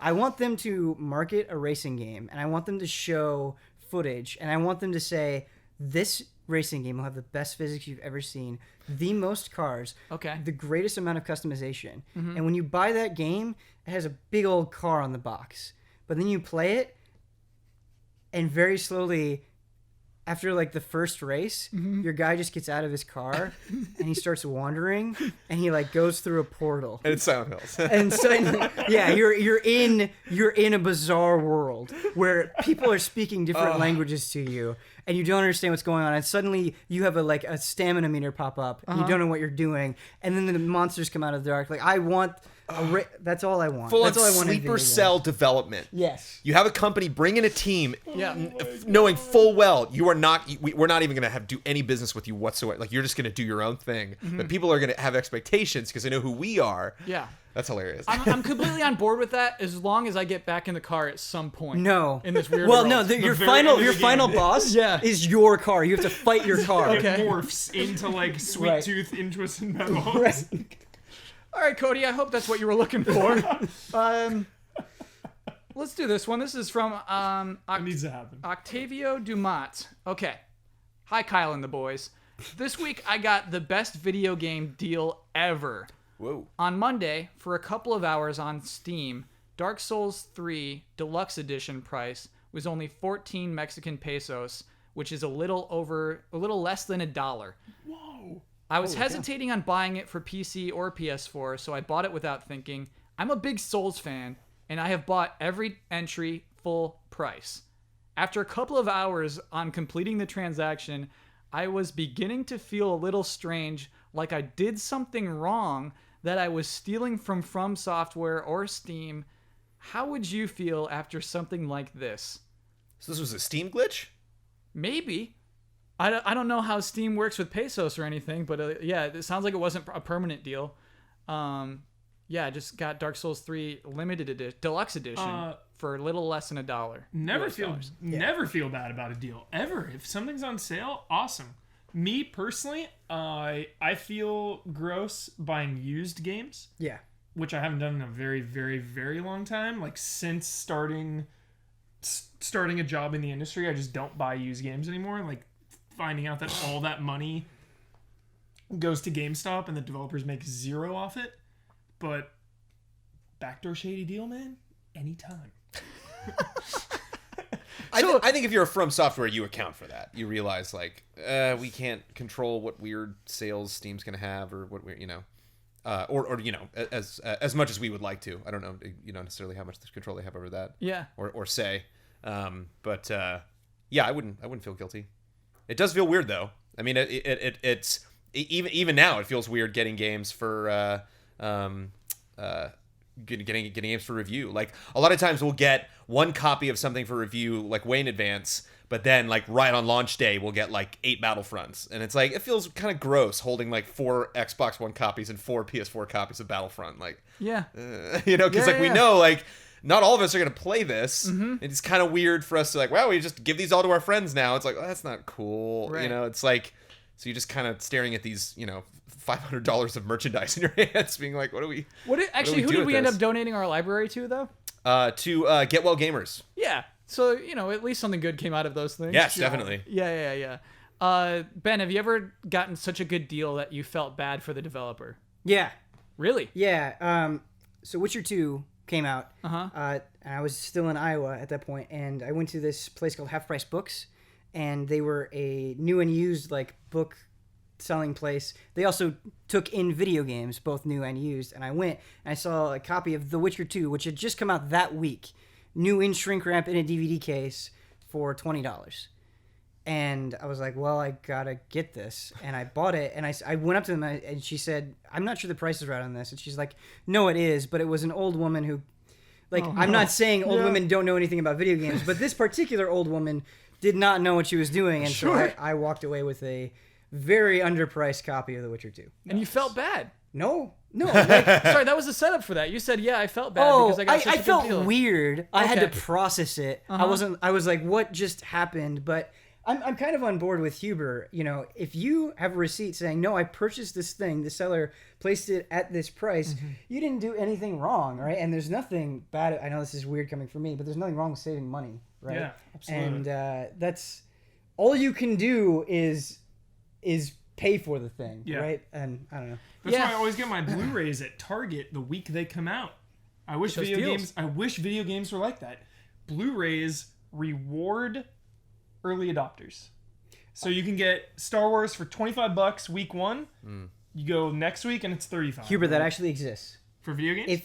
I want them to market a racing game, and I want them to show footage, and I want them to say this racing game will have the best physics you've ever seen, the most cars, the greatest amount of customization. Mm-hmm. And when you buy that game, it has a big old car on the box. But then you play it, and very slowly, after like the first race, your guy just gets out of his car and he starts wandering, and he like goes through a portal. And it's Silent Hills. And suddenly, yeah, you're in a bizarre world where people are speaking different languages to you, and you don't understand what's going on. And suddenly you have a stamina meter pop up, and you don't know what you're doing. And then the monsters come out of the dark. Like I want. That's all I want. That's all I want. Sleeper cell development. Yes. You have a company, bring in a team, knowing full well we're not even going to do any business with you whatsoever. Like you're just going to do your own thing. But people are going to have expectations because they know who we are. Yeah. That's hilarious. I'm completely on board with that as long as I get back in the car at some point. No. In this weird well, world. no, your final boss is your car. You have to fight your car. It morphs into like Sweet Tooth in Twisted Metal. Right. All right, Cody, I hope that's what you were looking for. Let's do this one. This is from it needs to happen. Octavio Dumat. Okay. Hi, Kyle and the boys. This week, I got the best video game deal ever. Whoa. On Monday, for a couple of hours on Steam, Dark Souls 3 Deluxe Edition price was only 14 Mexican pesos, which is a little less than $1. Whoa. I was hesitating on buying it for PC or PS4, so I bought it without thinking. I'm a big Souls fan, and I have bought every entry full price. After a couple of hours on completing the transaction, I was beginning to feel a little strange, like I did something wrong, that I was stealing from Software or Steam. How would you feel after something like this? So this was a Steam glitch? Maybe. I don't know how Steam works with pesos or anything, but yeah, it sounds like it wasn't a permanent deal. Yeah, I just got Dark Souls 3 limited edition, deluxe edition for a little less than $1. Never feel bad about a deal ever. If something's on sale, awesome. Me personally, I feel gross buying used games. Yeah, which I haven't done in a very, very, very long time. Like since starting a job in the industry, I just don't buy used games anymore. Like finding out that all that money goes to GameStop and the developers make zero off it. But backdoor shady deal, man, anytime. I think if you're a From Software, you account for that. You realize like we can't control what weird sales Steam's gonna have, or what we're or as much as we would like to. I don't know necessarily how much control they have over that. Yeah. Or say, but yeah, I wouldn't feel guilty. It does feel weird though. I mean, it's even now it feels weird getting games for getting games for review. Like a lot of times we'll get one copy of something for review like way in advance, but then like right on launch day we'll get like 8 Battlefronts, and it's like it feels kind of gross holding like 4 Xbox One copies and 4 PS4 copies of Battlefront. Like yeah, because we know like not all of us are gonna play this. Mm-hmm. It's kind of weird for us to like, well, we just give these all to our friends now. It's like, oh, that's not cool. Right. It's like, so you're just kind of staring at these $500 of merchandise in your hands, being like, who did we end up donating our library to, though? To Get Well Gamers. Yeah. So, at least something good came out of those things. Yes, definitely. Yeah. Ben, have you ever gotten such a good deal that you felt bad for the developer? Yeah. Really? Yeah. So Witcher 2 came out. Uh-huh. And I was still in Iowa at that point, and I went to this place called Half Price Books, and they were a new and used like book selling place. They also took in video games, both new and used, and I went and I saw a copy of The Witcher 2, which had just come out that week, new in shrink wrap in a DVD case for $20. And I was like, well, I gotta get this. And I bought it, and I went up to them, and she said, I'm not sure the price is right on this. And she's like, no, it is, but it was an old woman who, like, I'm not saying old women don't know anything about video games, but this particular old woman did not know what she was doing, and so I walked away with a very underpriced copy of The Witcher 2. And you felt bad. No. Like, Sorry, that was the setup for that. You said, yeah, I felt bad because I got such a good felt deal. weird. I had Okay. to process it. I was like, what just happened? But I'm kind of on board with Huber. You know, if you have a receipt saying, no, I purchased this thing, the seller placed it at this price, you didn't do anything wrong, right? And there's nothing bad. I know this is weird coming from me, but there's nothing wrong with saving money, right? Yeah, absolutely. And that's all you can do is pay for the thing, right? And I don't know. That's why I always get my Blu-rays at Target the week they come out. I wish Those video deals. games. I wish video games were like that. Blu-rays reward early adopters, so you can get Star Wars for $25 week one. You go next week and it's $35. Huber, that actually exists. for video games.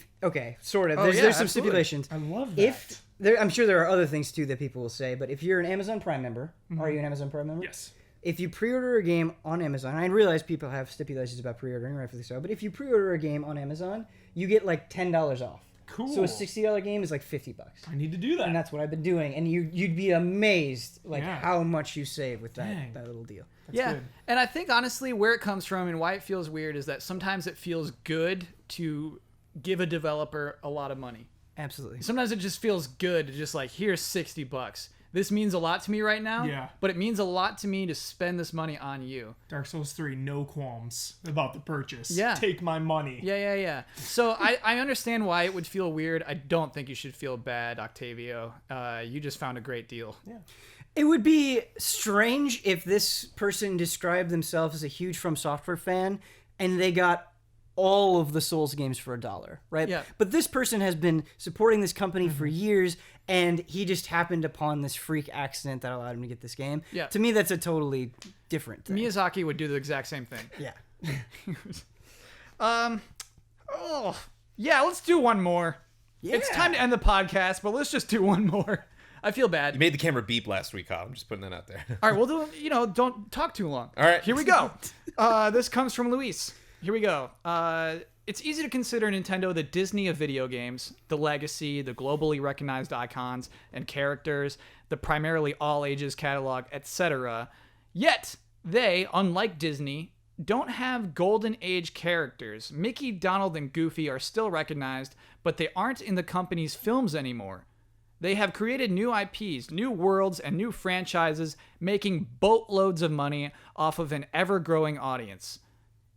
Sort of. Oh, There's yeah, some absolutely. stipulations. I love that. I'm sure there are other things too that people will say, but if you're an Amazon Prime member, are you an Amazon Prime member? Yes. If you pre-order a game on Amazon, I realize people have stipulations about pre-ordering, rightfully so, but if you pre-order a game on Amazon, you get like $10 off. Cool. So a $60 game is like $50. I need to do that. And that's what I've been doing, and you'd be amazed Yeah. how much you save with Dang. that little deal. Yeah, good. and I think honestly where it comes from and why it feels weird is that sometimes it feels good to give a developer a lot of money. Absolutely. Sometimes it just feels good to just like, here's $60. This means a lot to me right now. Yeah. But it means a lot to me to spend this money on you. Dark Souls 3, no qualms about the purchase. Yeah. Take my money. Yeah. So I understand why it would feel weird. I don't think you should feel bad, Octavio. You just found a great deal. Yeah. It would be strange if this person described themselves as a huge From Software fan and they got all of the Souls games for $1, right? Yeah. But this person has been supporting this company for years, and he just happened upon this freak accident that allowed him to get this game. Yeah. To me, that's a totally different thing. Miyazaki would do the exact same thing. Yeah. Yeah, let's do one more. Yeah. It's time to end the podcast, but let's just do one more. I feel bad. You made the camera beep last week, Kyle. I'm just putting that out there. All right, we'll do, don't talk too long. All right. Here we go. This comes from Luis. Here we go. It's easy to consider Nintendo the Disney of video games, the legacy, the globally recognized icons and characters, the primarily all ages catalog, etc. Yet, they, unlike Disney, don't have golden age characters. Mickey, Donald, and Goofy are still recognized, but they aren't in the company's films anymore. They have created new IPs, new worlds, and new franchises, making boatloads of money off of an ever-growing audience.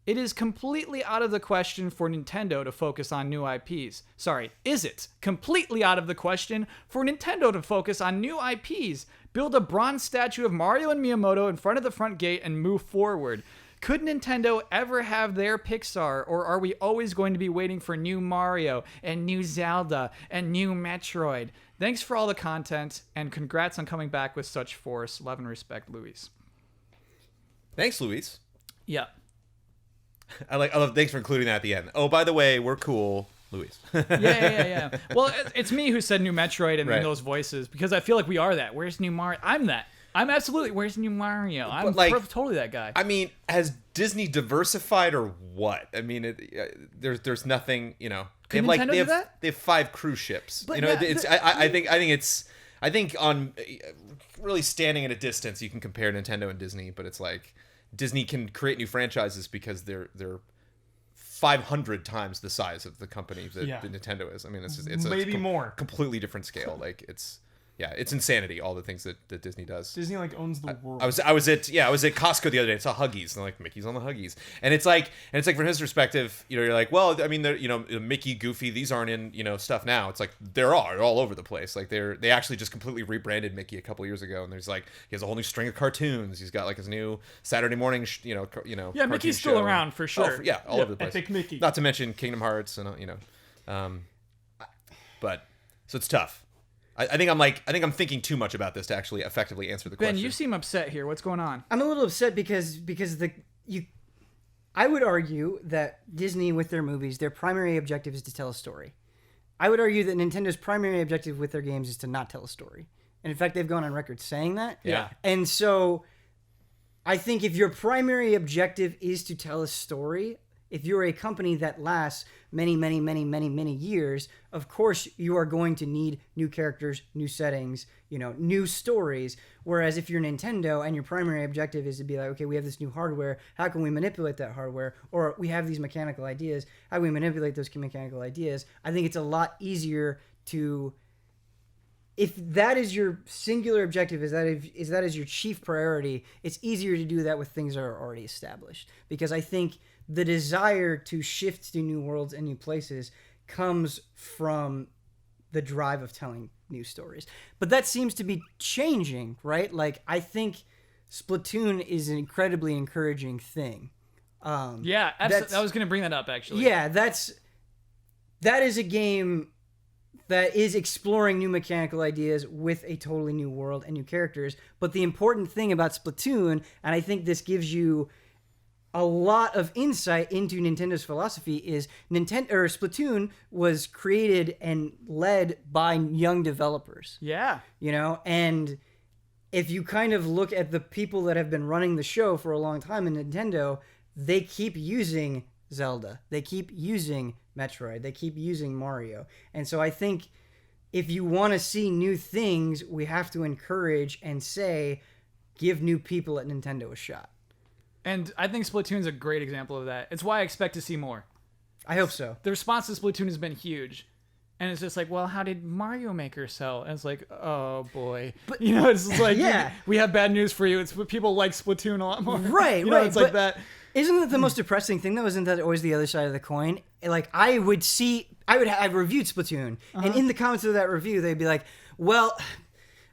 It is completely out of the question for Nintendo to focus on new IPs. Sorry, is it completely out of the question for Nintendo to focus on new IPs? Build a bronze statue of Mario and Miyamoto in front of the front gate and move forward. Could Nintendo ever have their Pixar, or are we always going to be waiting for new Mario and new Zelda and new Metroid? Thanks for all the content, and congrats on coming back with such force. Love and respect, Luis. Thanks, Luis. Yeah. I love. Thanks for including that at the end. Oh, by the way, we're cool, Luis. Yeah. Well, it's me who said new Metroid and Right. in those voices because I feel like we are that. Where's new Mario? I'm that. I'm absolutely. Where's new Mario? I'm totally that guy. I mean, has Disney diversified or what? I mean, there's nothing. You know, Could they have Nintendo do that? They have 5 cruise ships. But you know, yeah, I think on really standing at a distance, you can compare Nintendo and Disney, but it's like Disney can create new franchises because they're 500 times the size of the company that Yeah. Nintendo is. I mean, it's Maybe a more. completely different scale. Like it's Yeah, it's insanity, all the things that Disney does. Disney like owns the world. I was at Costco the other day. I saw Huggies, and they're like, Mickey's on the Huggies, and it's like from his perspective, you're like, well, I mean, Mickey, Goofy, these aren't in stuff now. It's like they're all over the place. Like they actually just completely rebranded Mickey a couple years ago, and there's like he has a whole new string of cartoons. He's got like his new Saturday morning, Yeah, Mickey's still around for sure. All over the place. Epic Mickey. Not to mention Kingdom Hearts and but so it's tough. I think I'm thinking too much about this to actually effectively answer the question. Ben, you seem upset here. What's going on? I'm a little upset because I would argue that Disney with their movies, their primary objective is to tell a story. I would argue that Nintendo's primary objective with their games is to not tell a story. And in fact, they've gone on record saying that. Yeah. And so I think if your primary objective is to tell a story, if you're a company that lasts many, many, many, many, many years, of course you are going to need new characters, new settings, new stories. Whereas if you're Nintendo and your primary objective is to be like, okay, we have this new hardware, how can we manipulate that hardware? Or we have these mechanical ideas, how do we manipulate those mechanical ideas? I think it's a lot easier to... If that is your singular objective, is that is your chief priority, it's easier to do that with things that are already established. Because I think the desire to shift to new worlds and new places comes from the drive of telling new stories. But that seems to be changing, right? Like, I think Splatoon is an incredibly encouraging thing. Yeah, absolutely. I was going to bring that up, actually. Yeah, that is a game that is exploring new mechanical ideas with a totally new world and new characters. But the important thing about Splatoon, and I think this gives you a lot of insight into Nintendo's philosophy, is Splatoon was created and led by young developers. Yeah. And if you kind of look at the people that have been running the show for a long time in Nintendo, they keep using Zelda. They keep using Metroid. They keep using Mario. And so I think if you want to see new things, we have to encourage and say, give new people at Nintendo a shot. And I think Splatoon's a great example of that. It's why I expect to see more. I hope so. The response to Splatoon has been huge. And it's just like, well, how did Mario Maker sell? And it's like, oh boy. But, it's just like, yeah. We have bad news for you. It's people like Splatoon a lot more. Right, It's like that. Isn't that the most depressing thing, though? Isn't that always the other side of the coin? Like, I reviewed Splatoon, and in the comments of that review, they'd be like, well,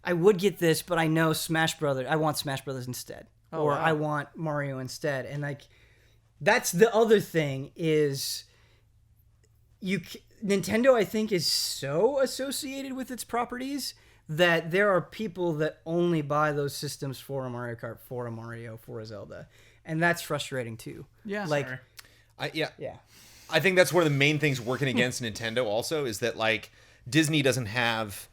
I would get this, but I know I want Smash Brothers instead. Or wow. I want Mario instead. And, like, that's the other thing is Nintendo, I think, is so associated with its properties that there are people that only buy those systems for a Mario Kart, for a Mario, for a Zelda. And that's frustrating, too. Yeah. Like, Yeah. yeah. I think that's one of the main things working against Nintendo also is that, like, Disney doesn't have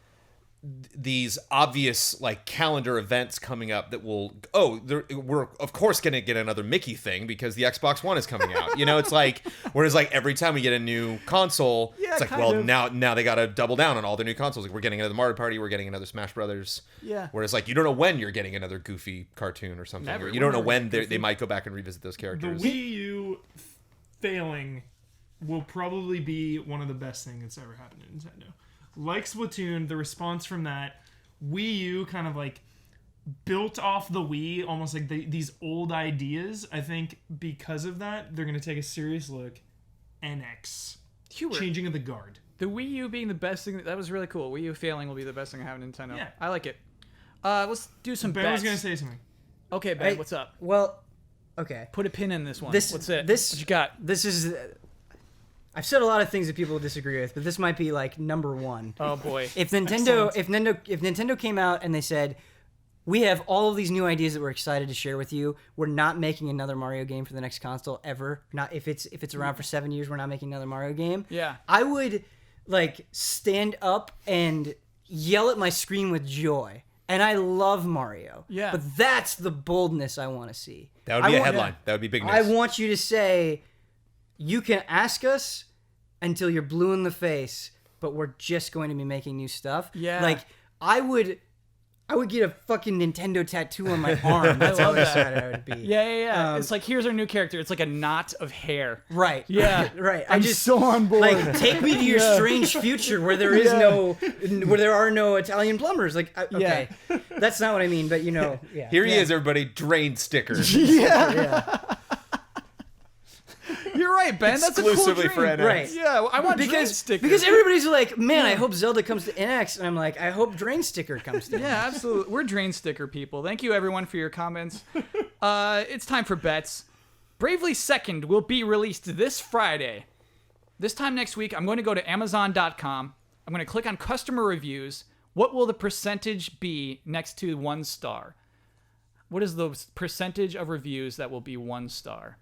these obvious, like, calendar events coming up that will, we're of course going to get another Mickey thing because the Xbox One is coming out. It's like, whereas, like, every time we get a new console, it's like, well, now they got to double down on all their new consoles. Like, we're getting another Mario Party, we're getting another Smash Brothers. Yeah. Whereas, like, you don't know when you're getting another Goofy cartoon or something. Never. Or you don't know when they might go back and revisit those The characters. Wii U failing will probably be one of the best things that's ever happened to Nintendo. Like Splatoon, the response from that, Wii U kind of like built off the Wii, almost like these old ideas. I think because of that, they're going to take a serious look. NX. Changing of the guard. The Wii U being the best thing, that was really cool. Wii U failing will be the best thing I have in Nintendo. Yeah. I like it. Let's do some Ben bets. was going to say something. Okay, Ben, what's up? Well, okay. Put a pin in this one. What's it? What you got? This is... I've said a lot of things that people disagree with, but this might be like number one. Oh boy! If Nintendo came out and they said, "We have all of these new ideas that we're excited to share with you. We're not making another Mario game for the next console ever. Not if it's around for 7 years. We're not making another Mario game." Yeah. I would like stand up and yell at my screen with joy. And I love Mario. Yeah. But that's the boldness I want to see. That would be a headline. That would be big news. I want you to say, you can ask us until you're blue in the face, but we're just going to be making new stuff. Yeah. Like, I would I would get a fucking Nintendo tattoo on my arm. That's how excited I would be. Yeah. It's like, here's our new character. It's like a knot of hair. Right. Yeah. Right. I'm just so on board. Like, take me to your strange future where there is where there are no Italian plumbers. Like, okay, that's not what I mean. But yeah. Here he is, everybody. Drain stickers. Yeah. You're right, Ben. That's a cool Exclusively dream. for NX. Right. Yeah, I want drain Because stickers. everybody's like, man, I hope Zelda comes to NX, and I'm like, I hope Drain Sticker comes to NX. Yeah, absolutely. We're drain sticker people. Thank you, everyone, for your comments. It's time for bets. Bravely Second will be released this Friday. This time next week, I'm going to go to Amazon.com. I'm going to click on customer reviews. What will the percentage be next to 1 star? What is the percentage of reviews that will be 1 star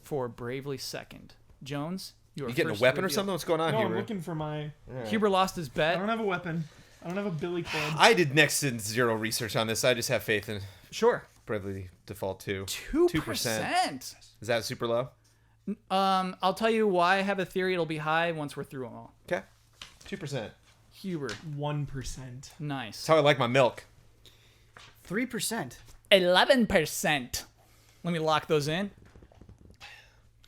for Bravely Second? Jones, You getting a weapon or something? What's going on No, here? I'm looking for my... Huber lost his I bet. don't have a weapon. I don't have a billy club. I did next to zero research on this. I just have faith in Sure. Bravely Default 2. 2%. Is that super low? I'll tell you why I have a theory it'll be high once we're through them all. Okay. 2%. Huber. 1%. Nice. That's how I like my milk. 3%. 11%. Let me lock those in.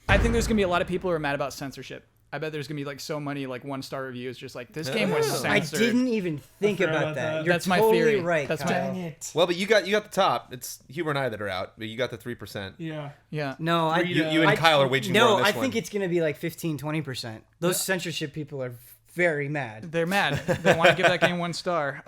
I think there's going to be a lot of people who are mad about censorship. I bet there's going to be like so many like 1-star reviews just like, this game was I censored. didn't even think I forgot about about that. that. You're That's my totally theory. right, That's Kyle. Dang it. Well, but you got the top. It's Huber and I that are out, but you got the 3%. Yeah. Yeah. No, I... You You and Kyle are waging war No, on this I think one. it's going to be like 15, 20%. Those censorship people are very mad. They're mad. They want to give that game 1 star.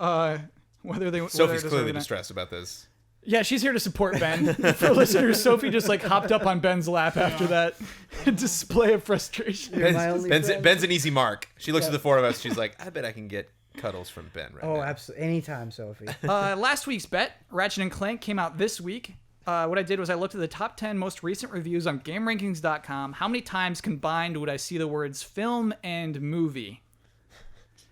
Whether they Sophie's whether clearly or not. distressed about this. Yeah, she's here to support Ben. For listeners, Sophie just like hopped up on Ben's lap after that display of frustration. my only Ben's friend. an easy mark. She looks at the four of us. She's like, I bet I can get cuddles from Ben right Oh, now. absolutely. Anytime, Sophie. Last week's bet, Ratchet and Clank, came out this week. What I did was I looked at the top 10 most recent reviews on GameRankings.com. How many times combined would I see the words film and movie?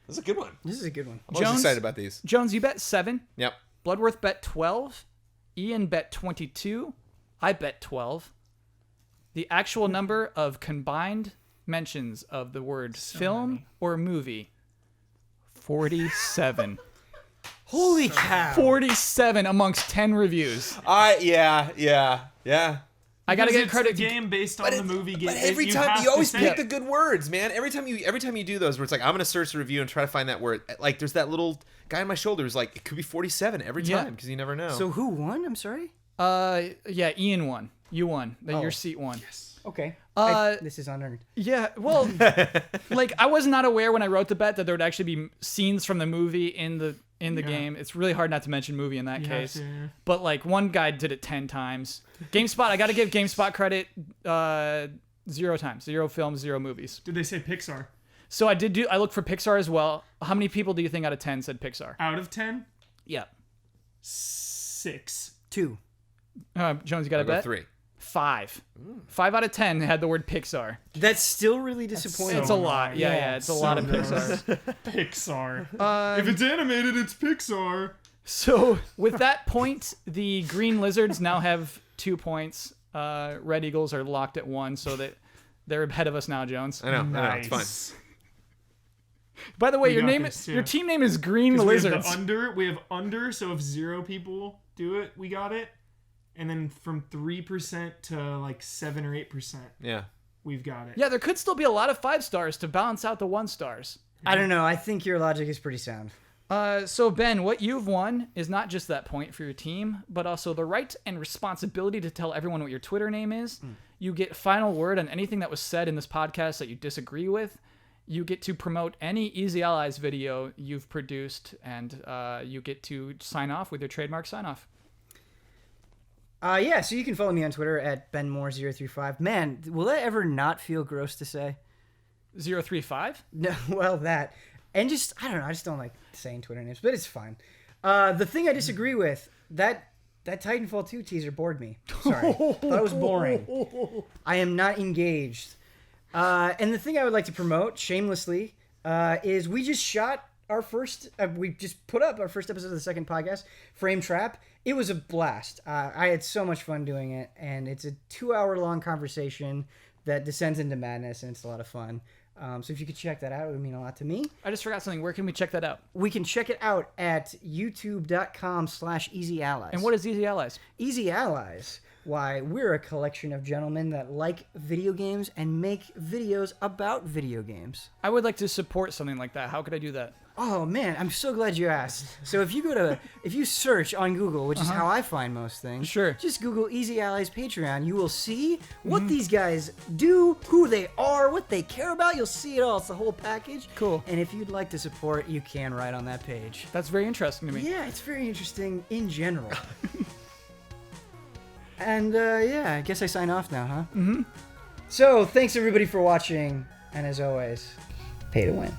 That's a good one. This is a good one. I'm always excited about these. Jones, you bet 7. Yep. Bloodworth bet 12. Ian bet 22. I bet 12. The actual number of combined mentions of the word film or movie, 47. Holy cow. 47 amongst 10 reviews. Yeah. I gotta get It's credit. a game based on the movie game. But every You time have you to always say pick it. the good words, man. Every time you do those, where it's like I'm gonna search the review and try to find that word. Like there's that little guy on my shoulder who's like, it could be 47 every Yeah. time because you never know. So who won? I'm sorry? Yeah, Ian won. You won. Your seat won. Okay. This is unearned. Yeah, well, like I was not aware when I wrote the bet that there would actually be scenes from the movie in the game. It's really hard not to mention movie in that case. Yeah. But like one guy did it 10 times. GameSpot, I got to give GameSpot credit 0 times. 0 films, 0 movies. Did they say Pixar? So I looked for Pixar as well. How many people do you think out of 10 said Pixar? Out of 10? Yeah. 6. 2. Jones, you got a I'll go bet? 3. 5. 5 out of 10 had the word Pixar. That's still really disappointing. It's a lot. Yeah, it's a lot of Pixar. Pixar. If it's animated, it's Pixar. So with that point, the Green Lizards now have 2 points. Red Eagles are locked at 1, so that they're ahead of us now, Jones. I know, it's fine. By the way, We got this, your too. team name is Green 'Cause Lizards. We have under, so if 0 people do it, we got it. And then from 3% to like 7 or 8%, Yeah. we've got it. Yeah, there could still be a lot of 5 stars to balance out the 1 stars. I don't know. I think your logic is pretty sound. So Ben, what you've won is not just that point for your team, but also the right and responsibility to tell everyone what your Twitter name is. You get final word on anything that was said in this podcast that you disagree with. You get to promote any Easy Allies video you've produced, and you get to sign off with your trademark sign off. Yeah, so you can follow me on Twitter at BenMoore035. Man, will that ever not feel gross to say? 035? No, well, that. And just, I don't know, I just don't like saying Twitter names, but it's fine. The thing I disagree with, that Titanfall 2 teaser bored me. Sorry. Thought it was boring. I am not engaged. And the thing I would like to promote, shamelessly, is we just shot our first, we just put up our first episode of the second podcast, Frame Trap. It was a blast. I had so much fun doing it, and it's a 2-hour-long conversation that descends into madness, and it's a lot of fun. So if you could check that out, it would mean a lot to me. I just forgot something. Where can we check that out? We can check it out at youtube.com/easyallies. And what is Easy Allies? Easy Allies? Why, we're a collection of gentlemen that like video games and make videos about video games. I would like to support something like that. How could I do that? Oh man, I'm so glad you asked. So if you search on Google, which is how I find most things, Sure. just Google Easy Allies Patreon. You will see what these guys do, who they are, what they care about. You'll see it all. It's the whole package. Cool. And if you'd like to support, you can right on that page. That's very interesting to me. Yeah, it's very interesting in general. And yeah, I guess I sign off now, huh? Mm-hmm. So thanks everybody for watching, and as always, pay to win.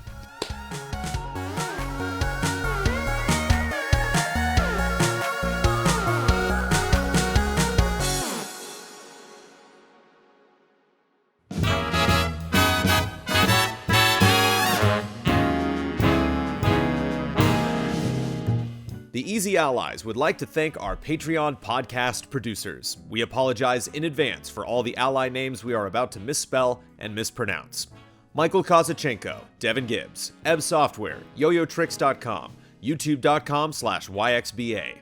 The Easy Allies would like to thank our Patreon podcast producers. We apologize in advance for all the ally names we are about to misspell and mispronounce. Michael Kozachenko, Devin Gibbs, Ebb Software, YoYoTricks.com, YouTube.com/YXBA,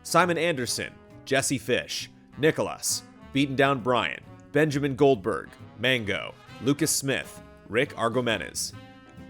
Simon Anderson, Jesse Fish, Nicholas, Beaten Down Brian, Benjamin Goldberg, Mango, Lucas Smith, Rick Argomenes,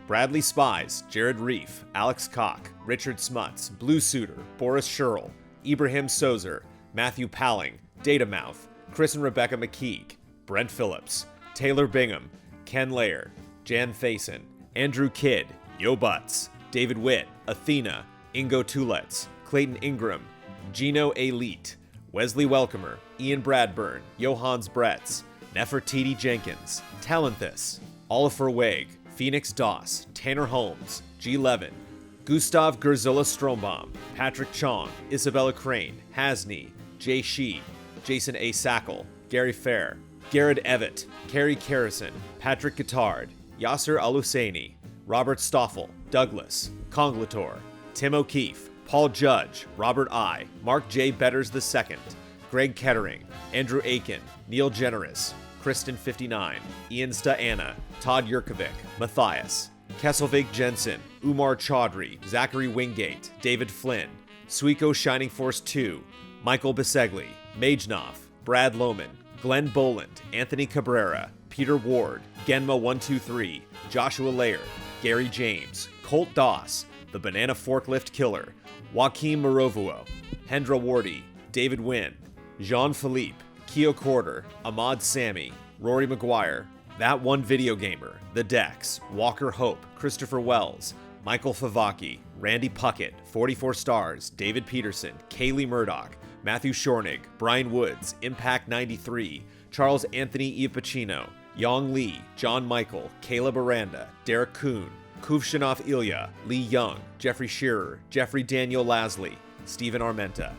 Bradley Spies, Jared Reef, Alex Koch, Richard Smuts, Blue Suitor, Boris Scherl, Ibrahim Sozer, Matthew Palling, Datamouth, Chris and Rebecca McKeague, Brent Phillips, Taylor Bingham, Ken Lair, Jan Thason, Andrew Kidd, Yo Butts, David Witt, Athena, Ingo Tulets, Clayton Ingram, Gino Elite, Wesley Welcomer, Ian Bradburn, Johans Bretz, Nefertiti Jenkins, Talenthus, Oliver Weg, Phoenix Doss, Tanner Holmes, G. Levin, Gustav Gerzilla Strombaum, Patrick Chong, Isabella Crane, Hasney, Jay Shee, Jason A. Sackle, Gary Fair, Garrett Evett, Carrie Carrison, Patrick Guittard, Yasser Al-Husseini, Robert Stoffel, Douglas, Conglator, Tim O'Keefe, Paul Judge, Robert I., Mark J. Betters II, Greg Kettering, Andrew Aiken, Neil Generous, Kristen 59, Ian Anna, Todd Yurkovic, Matthias, Kesselvik Jensen, Umar Chaudhry, Zachary Wingate, David Flynn, Suiko Shining Force 2, Michael Bisegli, Majenoff, Brad Lohman, Glenn Boland, Anthony Cabrera, Peter Ward, Genma123, Joshua Lair, Gary James, Colt Doss, The Banana Forklift Killer, Joaquin Morovuo, Hendra Wardy, David Wynn, Jean-Philippe, Keo Corder, Ahmad Sami, Rory McGuire, That One Video Gamer, The Dex, Walker Hope, Christopher Wells, Michael Favaki, Randy Puckett, 44 Stars, David Peterson, Kaylee Murdoch, Matthew Shornig, Brian Woods, Impact 93, Charles Anthony Iapicino, Yong Lee, John Michael, Caleb Aranda, Derek Kuhn, Kuvshinov Ilya, Lee Young, Jeffrey Shearer, Jeffrey Daniel Lasley, Stephen Armenta,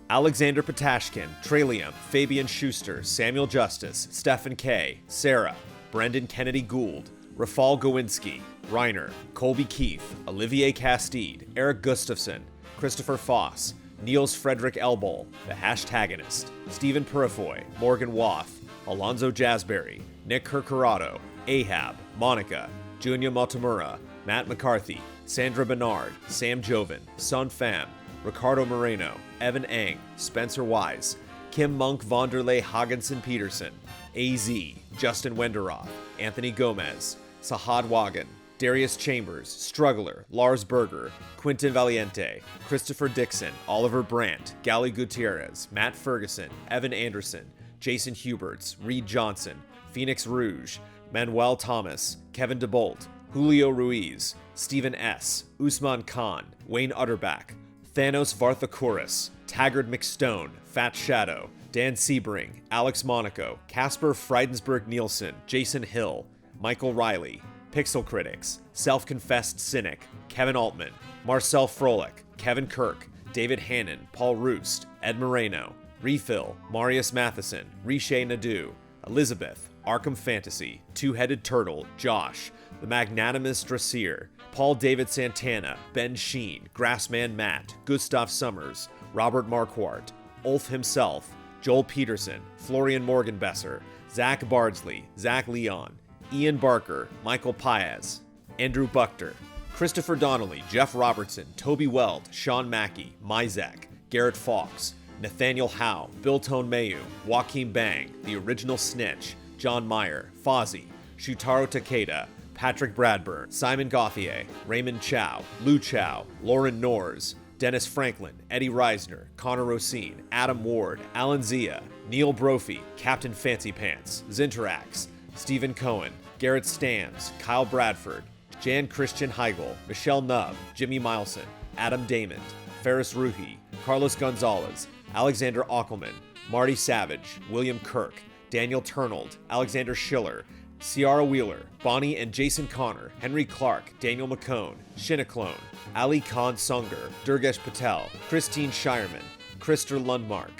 Alexander Patashkin, Tralium, Fabian Schuster, Samuel Justice, Stephen K., Sarah, Brendan Kennedy Gould, Rafal Gowinski, Reiner, Colby Keith, Olivier Castide, Eric Gustafson, Christopher Foss, Niels Frederick Elbol, The Hashtagonist, Stephen Purifoy, Morgan Waff, Alonzo Jasberry, Nick Kirkarato, Ahab, Monica, Junya Motomura, Matt McCarthy, Sandra Bernard, Sam Joven, Sun Pham, Ricardo Moreno, Evan Ang, Spencer Wise, Kim Monk Vonderlei Hagensen Peterson, AZ, Justin Wenderoth, Anthony Gomez, Sahad Wagan, Darius Chambers, Struggler, Lars Berger, Quinton Valiente, Christopher Dixon, Oliver Brandt, Gally Gutierrez, Matt Ferguson, Evan Anderson, Jason Huberts, Reed Johnson, Phoenix Rouge, Manuel Thomas, Kevin DeBolt, Julio Ruiz, Stephen S., Usman Khan, Wayne Utterback, Thanos Varthakouris, Taggart McStone, Fat Shadow, Dan Sebring, Alex Monaco, Casper Friedensberg Nielsen, Jason Hill, Michael Riley, Pixel Critics, Self-Confessed Cynic, Kevin Altman, Marcel Froelich, Kevin Kirk, David Hannon, Paul Roost, Ed Moreno, Refill, Marius Matheson, Riche Nadeau, Elizabeth, Arkham Fantasy, Two-Headed Turtle, Josh, The Magnanimous Dressier, Paul David Santana, Ben Sheen, Grassman Matt, Gustav Summers, Robert Marquardt, Ulf himself, Joel Peterson, Florian Morgenbesser, Zach Bardsley, Zach Leon, Ian Barker, Michael Paez, Andrew Buchter, Christopher Donnelly, Jeff Robertson, Toby Weld, Sean Mackey, Mizek, Garrett Fox, Nathaniel Howe, Bill Tone Mayu, Joaquin Bang, The Original Snitch, John Meyer, Fozzie, Shutaro Takeda, Patrick Bradburn, Simon Gauthier, Raymond Chow, Lou Chow, Lauren Nors, Dennis Franklin, Eddie Reisner, Connor Rosine, Adam Ward, Alan Zia, Neil Brophy, Captain Fancy Pants, Zinterax, Stephen Cohen, Garrett Stams, Kyle Bradford, Jan Christian Heigl, Michelle Nubb, Jimmy Mileson, Adam Damon, Ferris Ruhi, Carlos Gonzalez, Alexander Ockelman, Marty Savage, William Kirk, Daniel Turnold, Alexander Schiller, Ciara Wheeler, Bonnie and Jason Connor, Henry Clark, Daniel McCone, Shinaclone, Ali Khan Sunger, Durgesh Patel, Christine Shireman, Krister Lundmark,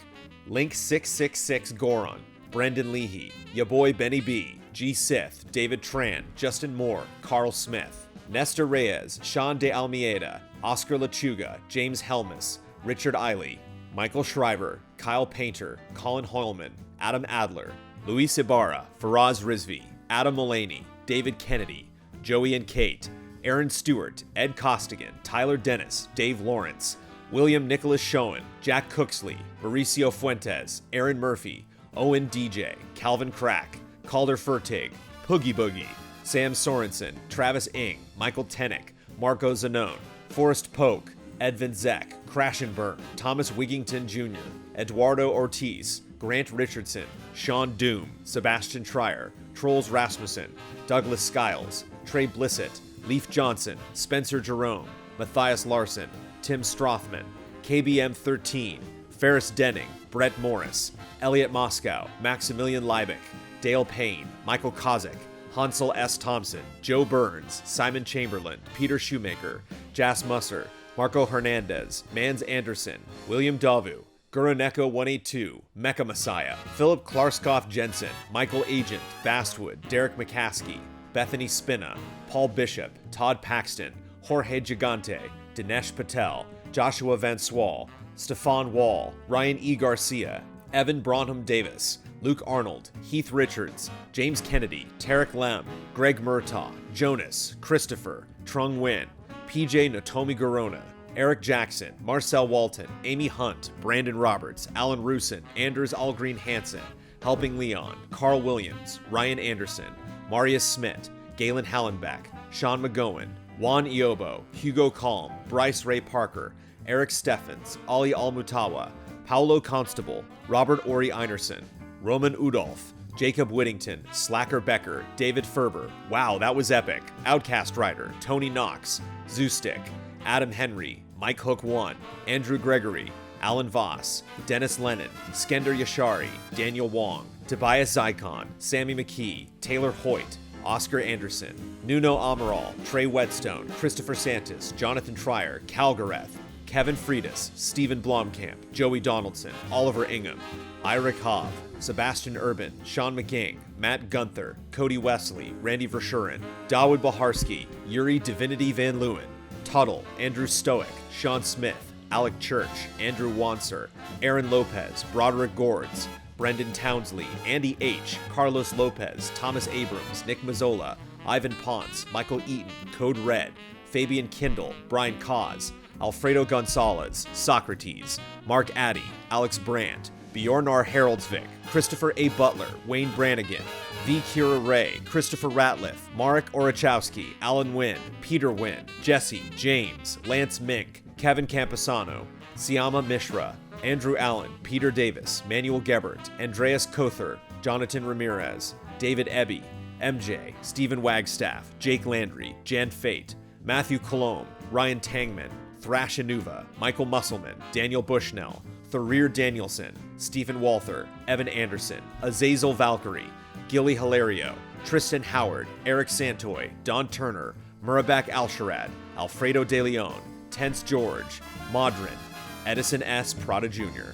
Link666 Goron, Brendan Leahy, Ya Boy Benny B, G Sith, David Tran, Justin Moore, Carl Smith, Nestor Reyes, Sean De Almeida, Oscar Lechuga, James Helmus, Richard Eiley, Michael Schreiber, Kyle Painter, Colin Hoylman, Adam Adler, Luis Ibarra, Faraz Rizvi, Adam Mullaney, David Kennedy, Joey and Kate, Aaron Stewart, Ed Costigan, Tyler Dennis, Dave Lawrence, William Nicholas Schoen, Jack Cooksley, Mauricio Fuentes, Aaron Murphy, Owen DJ, Calvin Crack, Calder Furtig, Poogie Boogie, Sam Sorensen, Travis Ing, Michael Tennick, Marco Zanone, Forrest Polk, Edvin Zek, Crash and Burn, Thomas Wigington Jr., Eduardo Ortiz, Grant Richardson, Sean Doom, Sebastian Trier, Trolls Rasmussen, Douglas Skiles, Trey Blissett, Leaf Johnson, Spencer Jerome, Matthias Larson, Tim Strothman, KBM 13, Ferris Denning, Brett Morris, Elliot Moscow, Maximilian Liebig, Dale Payne, Michael Kozik, Hansel S. Thompson, Joe Burns, Simon Chamberlain, Peter Shoemaker, Jas Musser, Marco Hernandez, Mans Anderson, William Davu, Guroneko 182, Mecha Messiah, Philip Klarskoff Jensen, Michael Agent, Bastwood, Derek McCaskey, Bethany Spina, Paul Bishop, Todd Paxton, Jorge Gigante, Dinesh Patel, Joshua Van Swall, Stefan Wall, Ryan E. Garcia, Evan Bronham Davis, Luke Arnold, Heath Richards, James Kennedy, Tarek Lem, Greg Murtaugh, Jonas, Christopher, Trung Nguyen, PJ Notomi Garona, Eric Jackson, Marcel Walton, Amy Hunt, Brandon Roberts, Alan Rusin, Anders Algreen Hansen, Helping Leon, Carl Williams, Ryan Anderson, Marius Smith, Galen Hallenbeck, Sean McGowan, Juan Iobo, Hugo Kalm, Bryce Ray Parker, Eric Steffens, Ali Almutawa, Paolo Constable, Robert Ori Einerson, Roman Udolf, Jacob Whittington, Slacker Becker, David Ferber, wow, that was epic, Outcast Rider, Tony Knox, Zoostick, Adam Henry, Mike Hook 1, Andrew Gregory, Alan Voss, Dennis Lennon, Skender Yashari, Daniel Wong, Tobias Zykon, Sammy McKee, Taylor Hoyt, Oscar Anderson, Nuno Amaral, Trey Whetstone, Christopher Santos, Jonathan Trier, Cal Gareth, Kevin Friedis, Stephen Blomkamp, Joey Donaldson, Oliver Ingham, Ira Cobb, Sebastian Urban, Sean McGing, Matt Gunther, Cody Wesley, Randy Verschuren, Dawood Baharski, Yuri Divinity Van Leeuwen, Tuttle, Andrew Stoic, Sean Smith, Alec Church, Andrew Wanser, Aaron Lopez, Broderick Gords, Brendan Townsley, Andy H., Carlos Lopez, Thomas Abrams, Nick Mazzola, Ivan Ponce, Michael Eaton, Code Red, Fabian Kindle, Brian Cause, Alfredo Gonzalez, Socrates, Mark Addy, Alex Brandt, Bjornar Haraldsvik, Christopher A. Butler, Wayne Brannigan, V. Kira Ray, Christopher Ratliff, Marek Orachowski, Alan Wynn, Peter Wynn, Jesse, James, Lance Mink, Kevin Camposano, Siama Mishra, Andrew Allen, Peter Davis, Manuel Gebert, Andreas Kother, Jonathan Ramirez, David Ebby, MJ, Stephen Wagstaff, Jake Landry, Jan Fate, Matthew Colomb, Ryan Tangman, Thrash Anuva, Michael Musselman, Daniel Bushnell, Thorir Danielson, Stephen Walther, Evan Anderson, Azazel Valkyrie, Gilly Hilario, Tristan Howard, Eric Santoy, Don Turner, Murabak Alsharad, Alfredo De Leon, Tense George, Modrin, Edison S. Prada Jr.